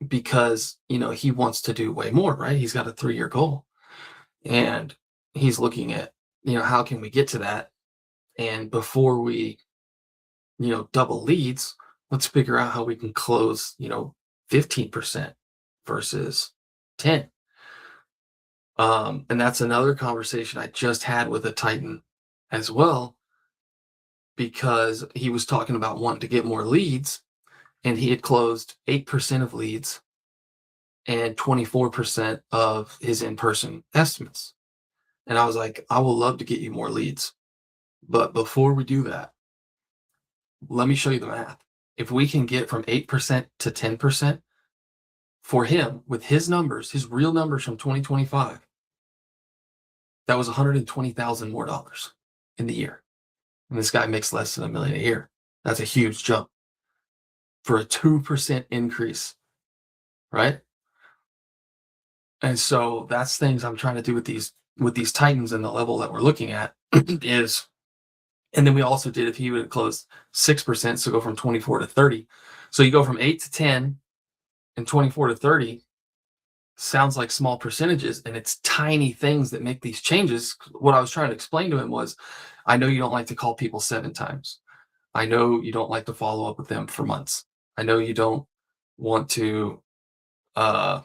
because, you know, he wants to do way more, right? He's got a 3-year goal, and he's looking at, you know, how can we get to that? And before we, you know, double leads, let's figure out how we can close, you know, 15% versus 10. And that's another conversation I just had with a Titan as well, because he was talking about wanting to get more leads, and he had closed 8% of leads and 24% of his in-person estimates. And I was like, I will love to get you more leads. But before we do that, let me show you the math. If we can get from 8% to 10% for him with his numbers, his real numbers from 2025, that was 120,000 more dollars in the year. And this guy makes less than $1 million a year. That's a huge jump for a 2% increase, right? And so that's things I'm trying to do with these Titans and the level that we're looking at is, and then we also did if he would close 6%, so go from 24 to 30. So you go from 8 to 10 and 24 to 30 sounds like small percentages, and it's tiny things that make these changes. What I was trying to explain to him was, I know you don't like to call people 7 times. I know you don't like to follow up with them for months. I know you don't want to, uh,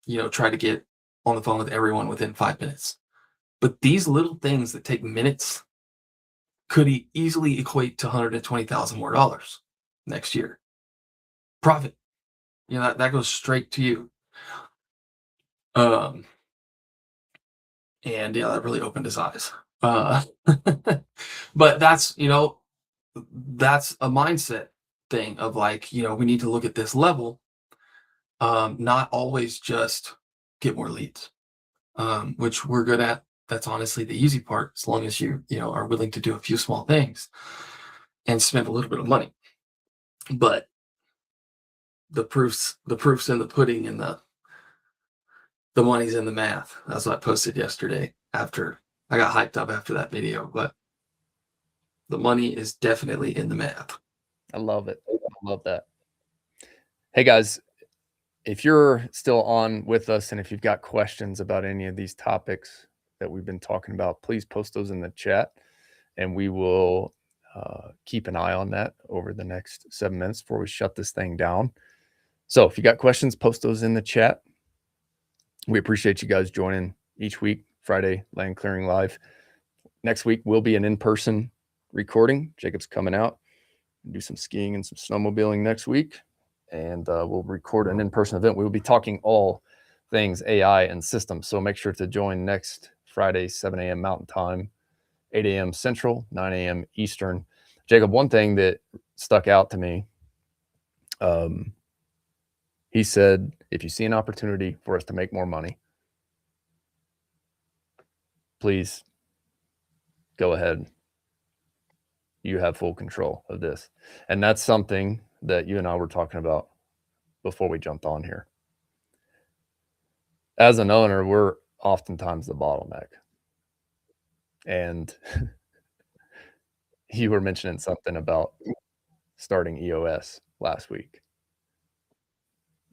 you know, try to get on the phone with everyone within 5 minutes. But these little things that take minutes could easily equate to 120,000 more dollars next year. Profit. You know, that goes straight to you. Um, and yeah, that really opened his eyes. But that's, you know, that's a mindset thing of like, you know, we need to look at this level, not always just get more leads, which we're good at. That's honestly the easy part, as long as you know, are willing to do a few small things and spend a little bit of money. But the proof's in the pudding, and the money's in the math. That's what I posted yesterday after I got hyped up after that video. But the money is definitely in the math. I love it. I love that. Hey guys, if you're still on with us and if you've got questions about any of these topics that we've been talking about, please post those in the chat, and we will keep an eye on that over the next 7 minutes before we shut this thing down. So if you got questions, post those in the chat. We appreciate you guys joining each week, Friday, Land Clearing Live. Next week will be an in-person recording. Jacob's coming out, do some skiing and some snowmobiling next week, and we'll record an in-person event. We will be talking all things AI and systems. So make sure to join next Friday, 7 a.m. Mountain Time, 8 a.m. Central, 9 a.m. Eastern. Jacob, one thing that stuck out to me, he said, if you see an opportunity for us to make more money, please go ahead. You have full control of this. And that's something that you and I were talking about before we jumped on here. As an owner, we're oftentimes the bottleneck. And you were mentioning something about starting EOS last week.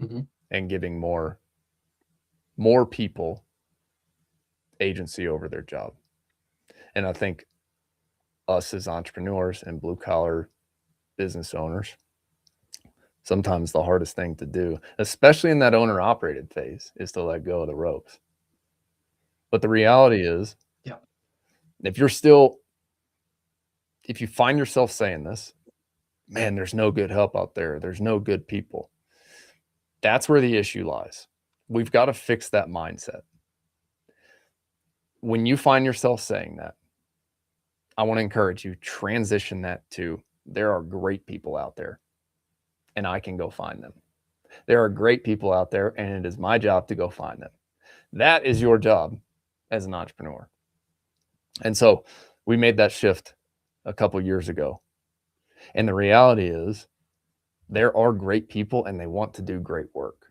Mm-hmm. And giving more people agency over their job. And I think us as entrepreneurs and blue collar business owners, sometimes the hardest thing to do, especially in that owner operated phase, is to let go of the ropes. But the reality is, yeah, if you find yourself saying this, man, there's no good help out there, there's no good people, that's where the issue lies. We've got to fix that mindset. When you find yourself saying that, I want to encourage you, transition that to, there are great people out there and I can go find them. There are great people out there and it is my job to go find them. That is your job as an entrepreneur. And so we made that shift a couple years ago. And the reality is, there are great people and they want to do great work.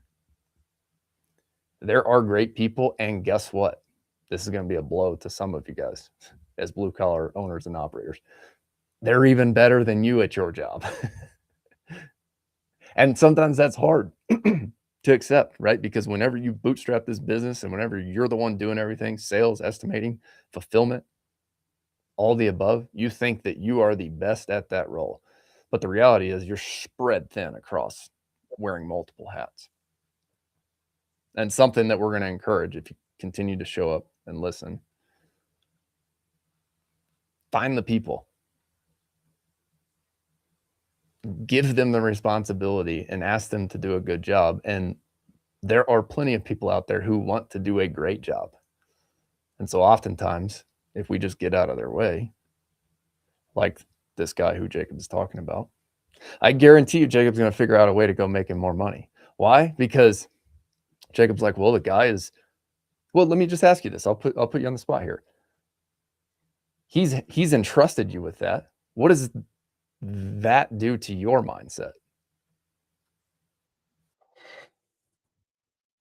There are great people, and guess what? This is going to be a blow to some of you guys as blue collar owners and operators. They're even better than you at your job. And sometimes that's hard to accept, right? Because whenever you bootstrap this business and whenever you're the one doing everything, sales, estimating, fulfillment, all the above, you think that you are the best at that role. But the reality is you're spread thin across wearing multiple hats. And something that we're going to encourage if you continue to show up and listen. Find the people. Give them the responsibility and ask them to do a good job. And there are plenty of people out there who want to do a great job. And so oftentimes, if we just get out of their way, like this guy who Jacob is talking about, I guarantee you Jacob's going to figure out a way to go making more money. Why? Because Jacob's like, well, the guy is, well, let me just ask you this. I'll put you on the spot here. He's entrusted you with that. What does that do to your mindset?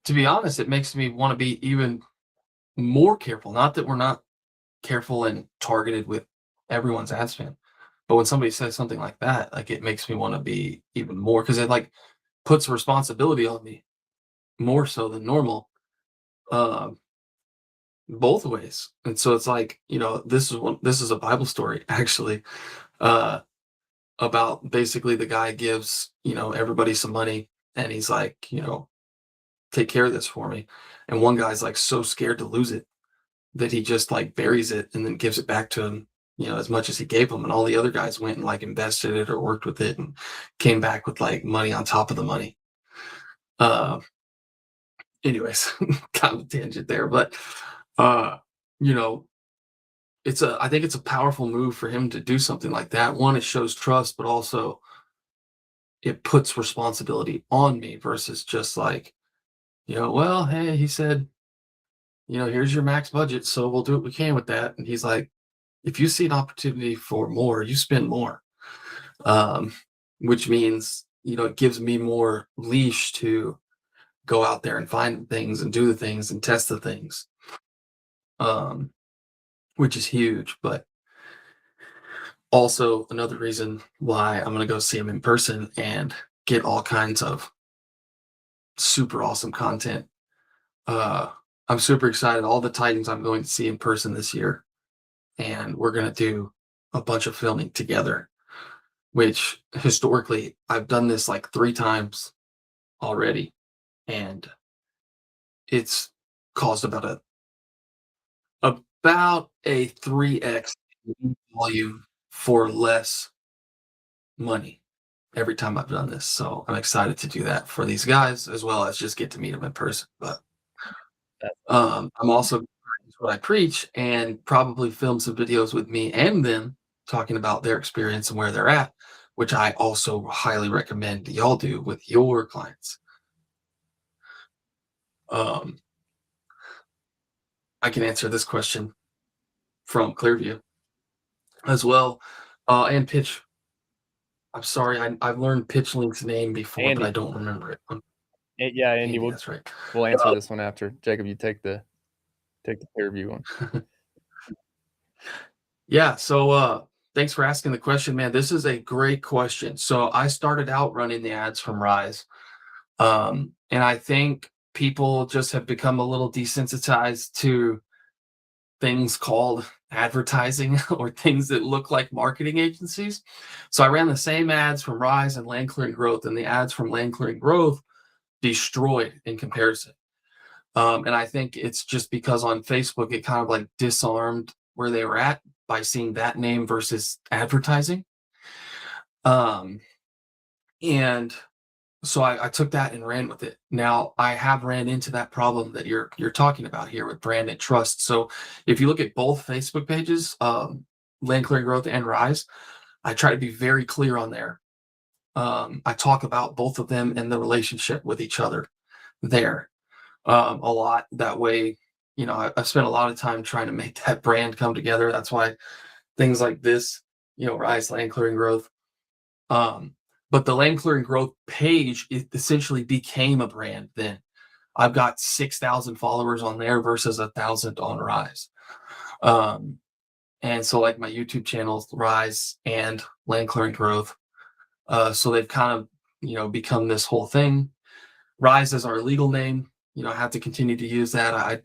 To be honest, it makes me want to be even more careful. Not that we're not careful and targeted with everyone's ad spend, but when somebody says something like that, like it makes me want to be even more because it like puts responsibility on me more so than normal, um, both ways. And so it's like this is a Bible story actually, uh, about basically the guy gives everybody some money and he's like take care of this for me, and one guy's like so scared to lose it that he just like buries it and then gives it back to him, as much as he gave him. And all the other guys went and like invested it or worked with it and came back with like money on top of the money. Uh, anyways, kind of a tangent there, but uh, you know, I think it's a powerful move for him to do something like that. One, it shows trust, but also it puts responsibility on me versus just like, well, hey, he said, here's your max budget, so we'll do what we can with that. And he's like, if you see an opportunity for more, you spend more, um, which means it gives me more leash to go out there and find things and do the things and test the things, um, which is huge. But also another reason why I'm going to go see him in person and get all kinds of super awesome content. Uh, I'm super excited. All the Titans I'm going to see in person this year, and we're going to do a bunch of filming together, which historically I've done this like 3 times already, and it's caused about a 3x volume for less money every time I've done this. So I'm excited to do that for these guys as well as just get to meet them in person. But I'm also practice what I preach and probably film some videos with me and them talking about their experience and where they're at, which I also highly recommend y'all do with your clients. Um, I can answer this question from Clearview as well, and Pitch. I'm sorry, I've learned PitchLink's name before, but Andy. I don't remember it. Yeah, Andy, That's right. We'll answer this one after. Jacob, you take the Clearview one. Yeah, so thanks for asking the question, man. This is a great question. So I started out running the ads from Rise, and I think people just have become a little desensitized to things called advertising or things that look like marketing agencies. So I ran the same ads from Rise and Land Clearing Growth, and the ads from Land Clearing Growth destroyed in comparison. And I think it's just because on Facebook it kind of like disarmed where they were at by seeing that name versus advertising. Um, and so I took that and ran with it. Now I have ran into that problem that you're talking about here with brand and trust. So if you look at both Facebook pages, Land Clearing Growth and Rise, I try to be very clear on there. I talk about both of them and the relationship with each other there, a lot. That way, I've spent a lot of time trying to make that brand come together. That's why things like this, Rise, Land Clearing Growth. But the Land Clearing Growth page, it essentially became a brand then. I've got 6,000 followers on there versus 1,000 on Rise. And so like my YouTube channels, Rise and Land Clearing Growth. So they've kind of, become this whole thing. Rise is our legal name. I have to continue to use that. I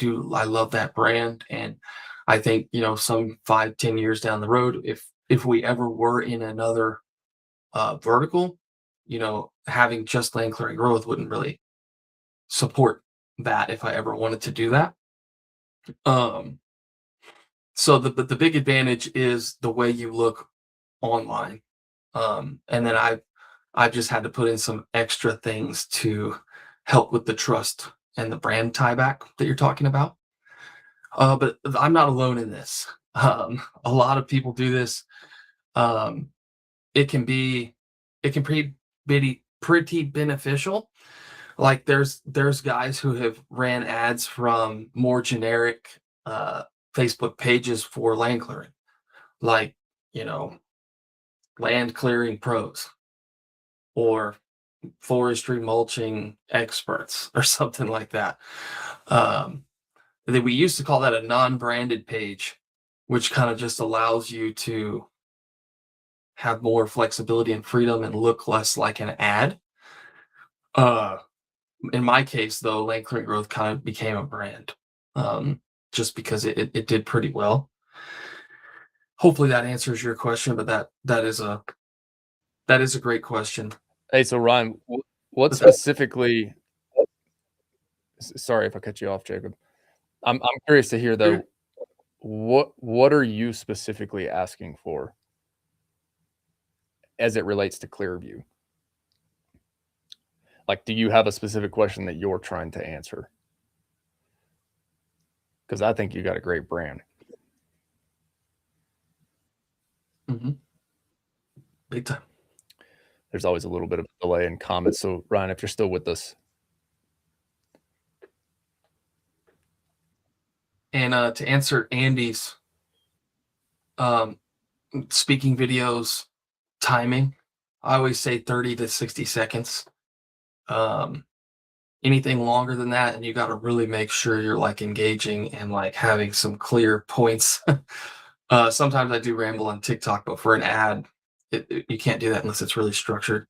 love that brand. And I think, some 5-10 years down the road, if we ever were in another vertical, having just Land Clearing Growth wouldn't really support that if I ever wanted to do that. So the big advantage is the way you look online. And then I've just had to put in some extra things to help with the trust and the brand tieback that you're talking about. But I'm not alone in this. A lot of people do this. It can be pretty beneficial. Like there's guys who have ran ads from more generic Facebook pages for land clearing, like land clearing pros or forestry mulching experts or something like that. We used to call that a non-branded page, which kind of just allows you to have more flexibility and freedom and look less like an ad. In my case, though, Land Clearing Growth kind of became a brand, just because it did pretty well. Hopefully that answers your question, but that is a great question. Hey, so Ryan, what specifically? Sorry if I cut you off, Jacob. I'm curious to hear though. What are you specifically asking for as it relates to Clearview? Like, do you have a specific question that you're trying to answer? Because I think you got a great brand. Big time. There's always a little bit of a delay in comments. So Ryan, if you're still with us. And to answer Andy's speaking videos timing, I always say 30 to 60 seconds. Anything longer than that, and you got to really make sure you're like engaging and like having some clear points. Sometimes I do ramble on TikTok, but for an ad, you can't do that unless it's really structured.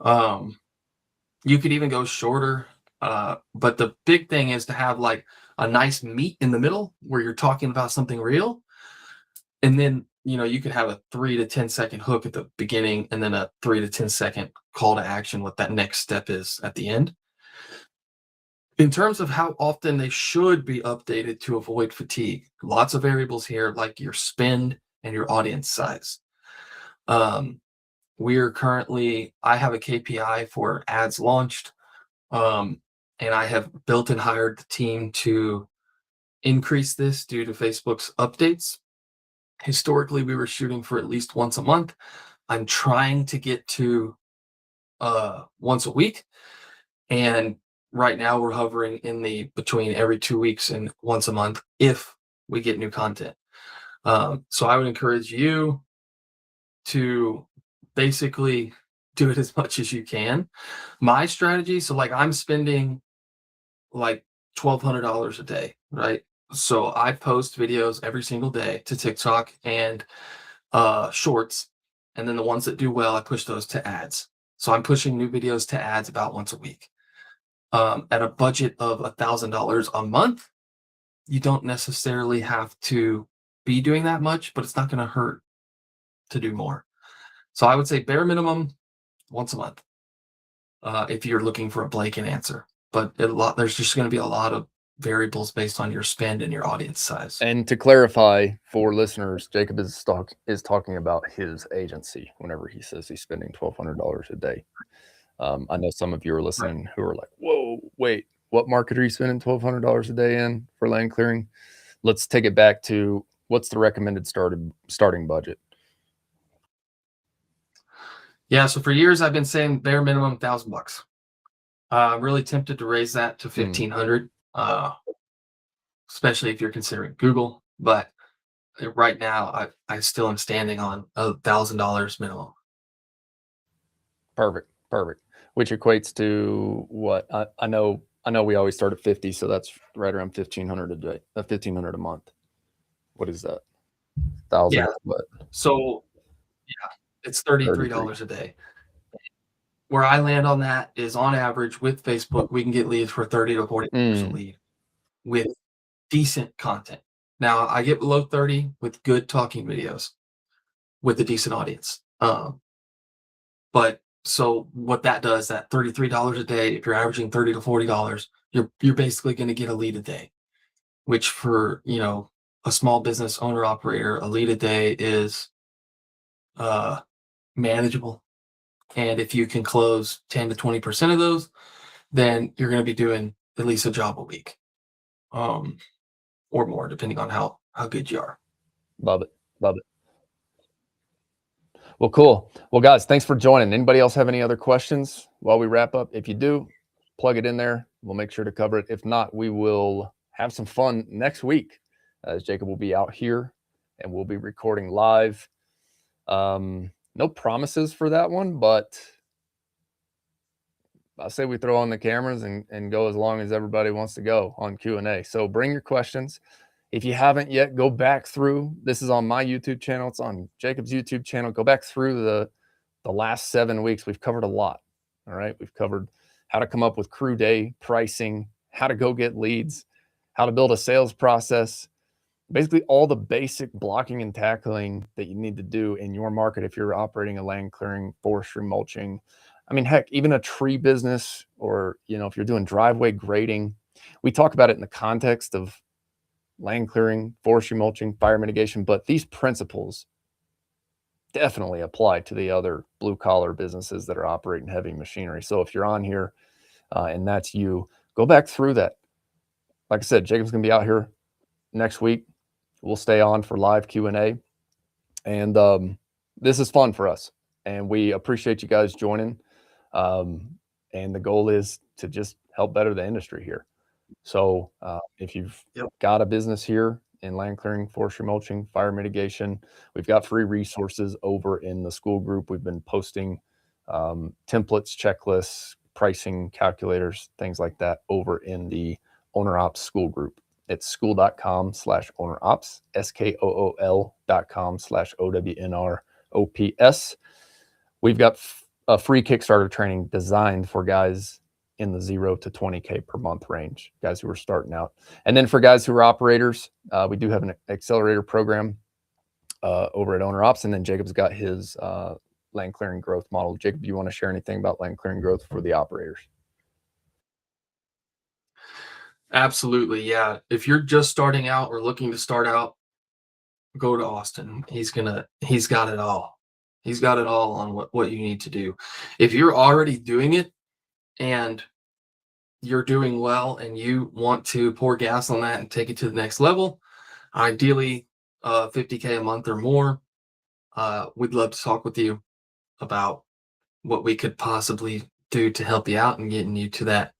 You could even go shorter, but the big thing is to have like a nice meat in the middle where you're talking about something real, and then you could have a 3 to 10 second hook at the beginning, and then a 3 to 10 second call to action. What that next step is at the end. In terms of how often they should be updated to avoid fatigue, lots of variables here, like your spend and your audience size. We're currently, I have a KPI for ads launched, and I have built and hired the team to increase this due to Facebook's updates. Historically, we were shooting for at least once a month. I'm trying to get to once a week, and right now we're hovering in the between every 2 weeks and once a month if we get new content. So I would encourage you to basically do it as much as you can. My strategy, so like I'm spending like $1,200 a day, right? So I post videos every single day to TikTok and shorts, and then the ones that do well, I push those to ads. So I'm pushing new videos to ads about once a week. At a budget of $1,000 a month, you don't necessarily have to be doing that much, but it's not going to hurt to do more. So I would say bare minimum once a month, if you're looking for a blanket answer. But there's just going to be a lot of variables based on your spend and your audience size. And to clarify for listeners, Jacob is talking about his agency whenever he says he's spending $1,200 a day. I know some of you are listening who are like, whoa, wait, what market are you spending $1,200 a day in for land clearing? Let's take it back to what's the recommended starting budget? Yeah, so for years I've been saying bare minimum $1,000. I'm really tempted to raise that to 1,500, especially if you're considering Google. But right now, I still am standing on $1,000 minimum. Perfect. Which equates to what? I know I know we always start at 50, so that's right around 1,500 a day, 1,500 a month. What is that? 1,000? Yeah. What? So yeah, it's $33 a day. Where I land on that is, on average, with Facebook, we can get leads for $30 to $40 a lead with decent content. Now, I get below 30 with good talking videos with a decent audience. But so what that does, that $33 a day, if you're averaging $30 to $40, you're basically going to get a lead a day, which for, a small business owner operator, a lead a day is manageable. And if you can close 10 to 20% of those, then you're going to be doing at least a job a week, or more, depending on how good you are. Love it. Love it. Well, cool. Well, guys, thanks for joining. Anybody else have any other questions while we wrap up? If you do, plug it in there. We'll make sure to cover it. If not, we will have some fun next week, as Jacob will be out here and we'll be recording live. No promises for that one, but I say we throw on the cameras and go as long as everybody wants to go on Q&A. So bring your questions. If you haven't yet, go back through. This is on my YouTube channel. It's on Jacob's YouTube channel. Go back through the last 7 weeks. We've covered a lot. All right. We've covered how to come up with crew day pricing, how to go get leads, how to build a sales process, basically all the basic blocking and tackling that you need to do in your market if you're operating a land clearing, forestry, mulching. I mean, heck, even a tree business, or, if you're doing driveway grading. We talk about it in the context of land clearing, forestry, mulching, fire mitigation, but these principles definitely apply to the other blue collar businesses that are operating heavy machinery. So if you're on here and that's you, go back through that. Like I said, Jacob's going to be out here next week. We'll stay on for live Q&A. And this is fun for us. And we appreciate you guys joining. And the goal is to just help better the industry here. So if you've got a business here in land clearing, forestry mulching, fire mitigation, we've got free resources over in the school group. We've been posting templates, checklists, pricing calculators, things like that over in the Owner Ops school group. It's school.com/ownerops, SKOOL.com/OWNROPS. We've got a free Kickstarter training designed for guys in the 0 to 20K per month range, guys who are starting out. And then for guys who are operators, we do have an accelerator program over at Owner Ops. And then Jacob's got his land clearing growth model. Jacob, do you want to share anything about land clearing growth for the operators? Absolutely. Yeah. If you're just starting out or looking to start out, go to Austin. He's got it all. He's got it all on what you need to do. If you're already doing it and you're doing well and you want to pour gas on that and take it to the next level, ideally 50K a month or more, we'd love to talk with you about what we could possibly do to help you out and getting you to that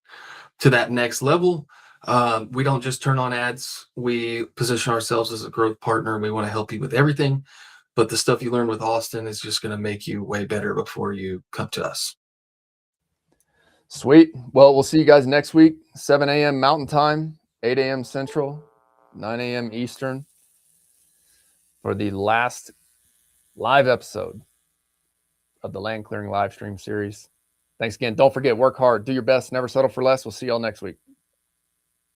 next level. We don't just turn on ads. We position ourselves as a growth partner. We want to help you with everything, but the stuff you learn with Austin is just going to make you way better before you come to us. Sweet. Well, we'll see you guys next week, 7 a.m. Mountain Time, 8 a.m. Central, 9 a.m. Eastern, for the last live episode of the Land Clearing live stream series. Thanks again. Don't forget, work hard, do your best, never settle for less. We'll see y'all next week.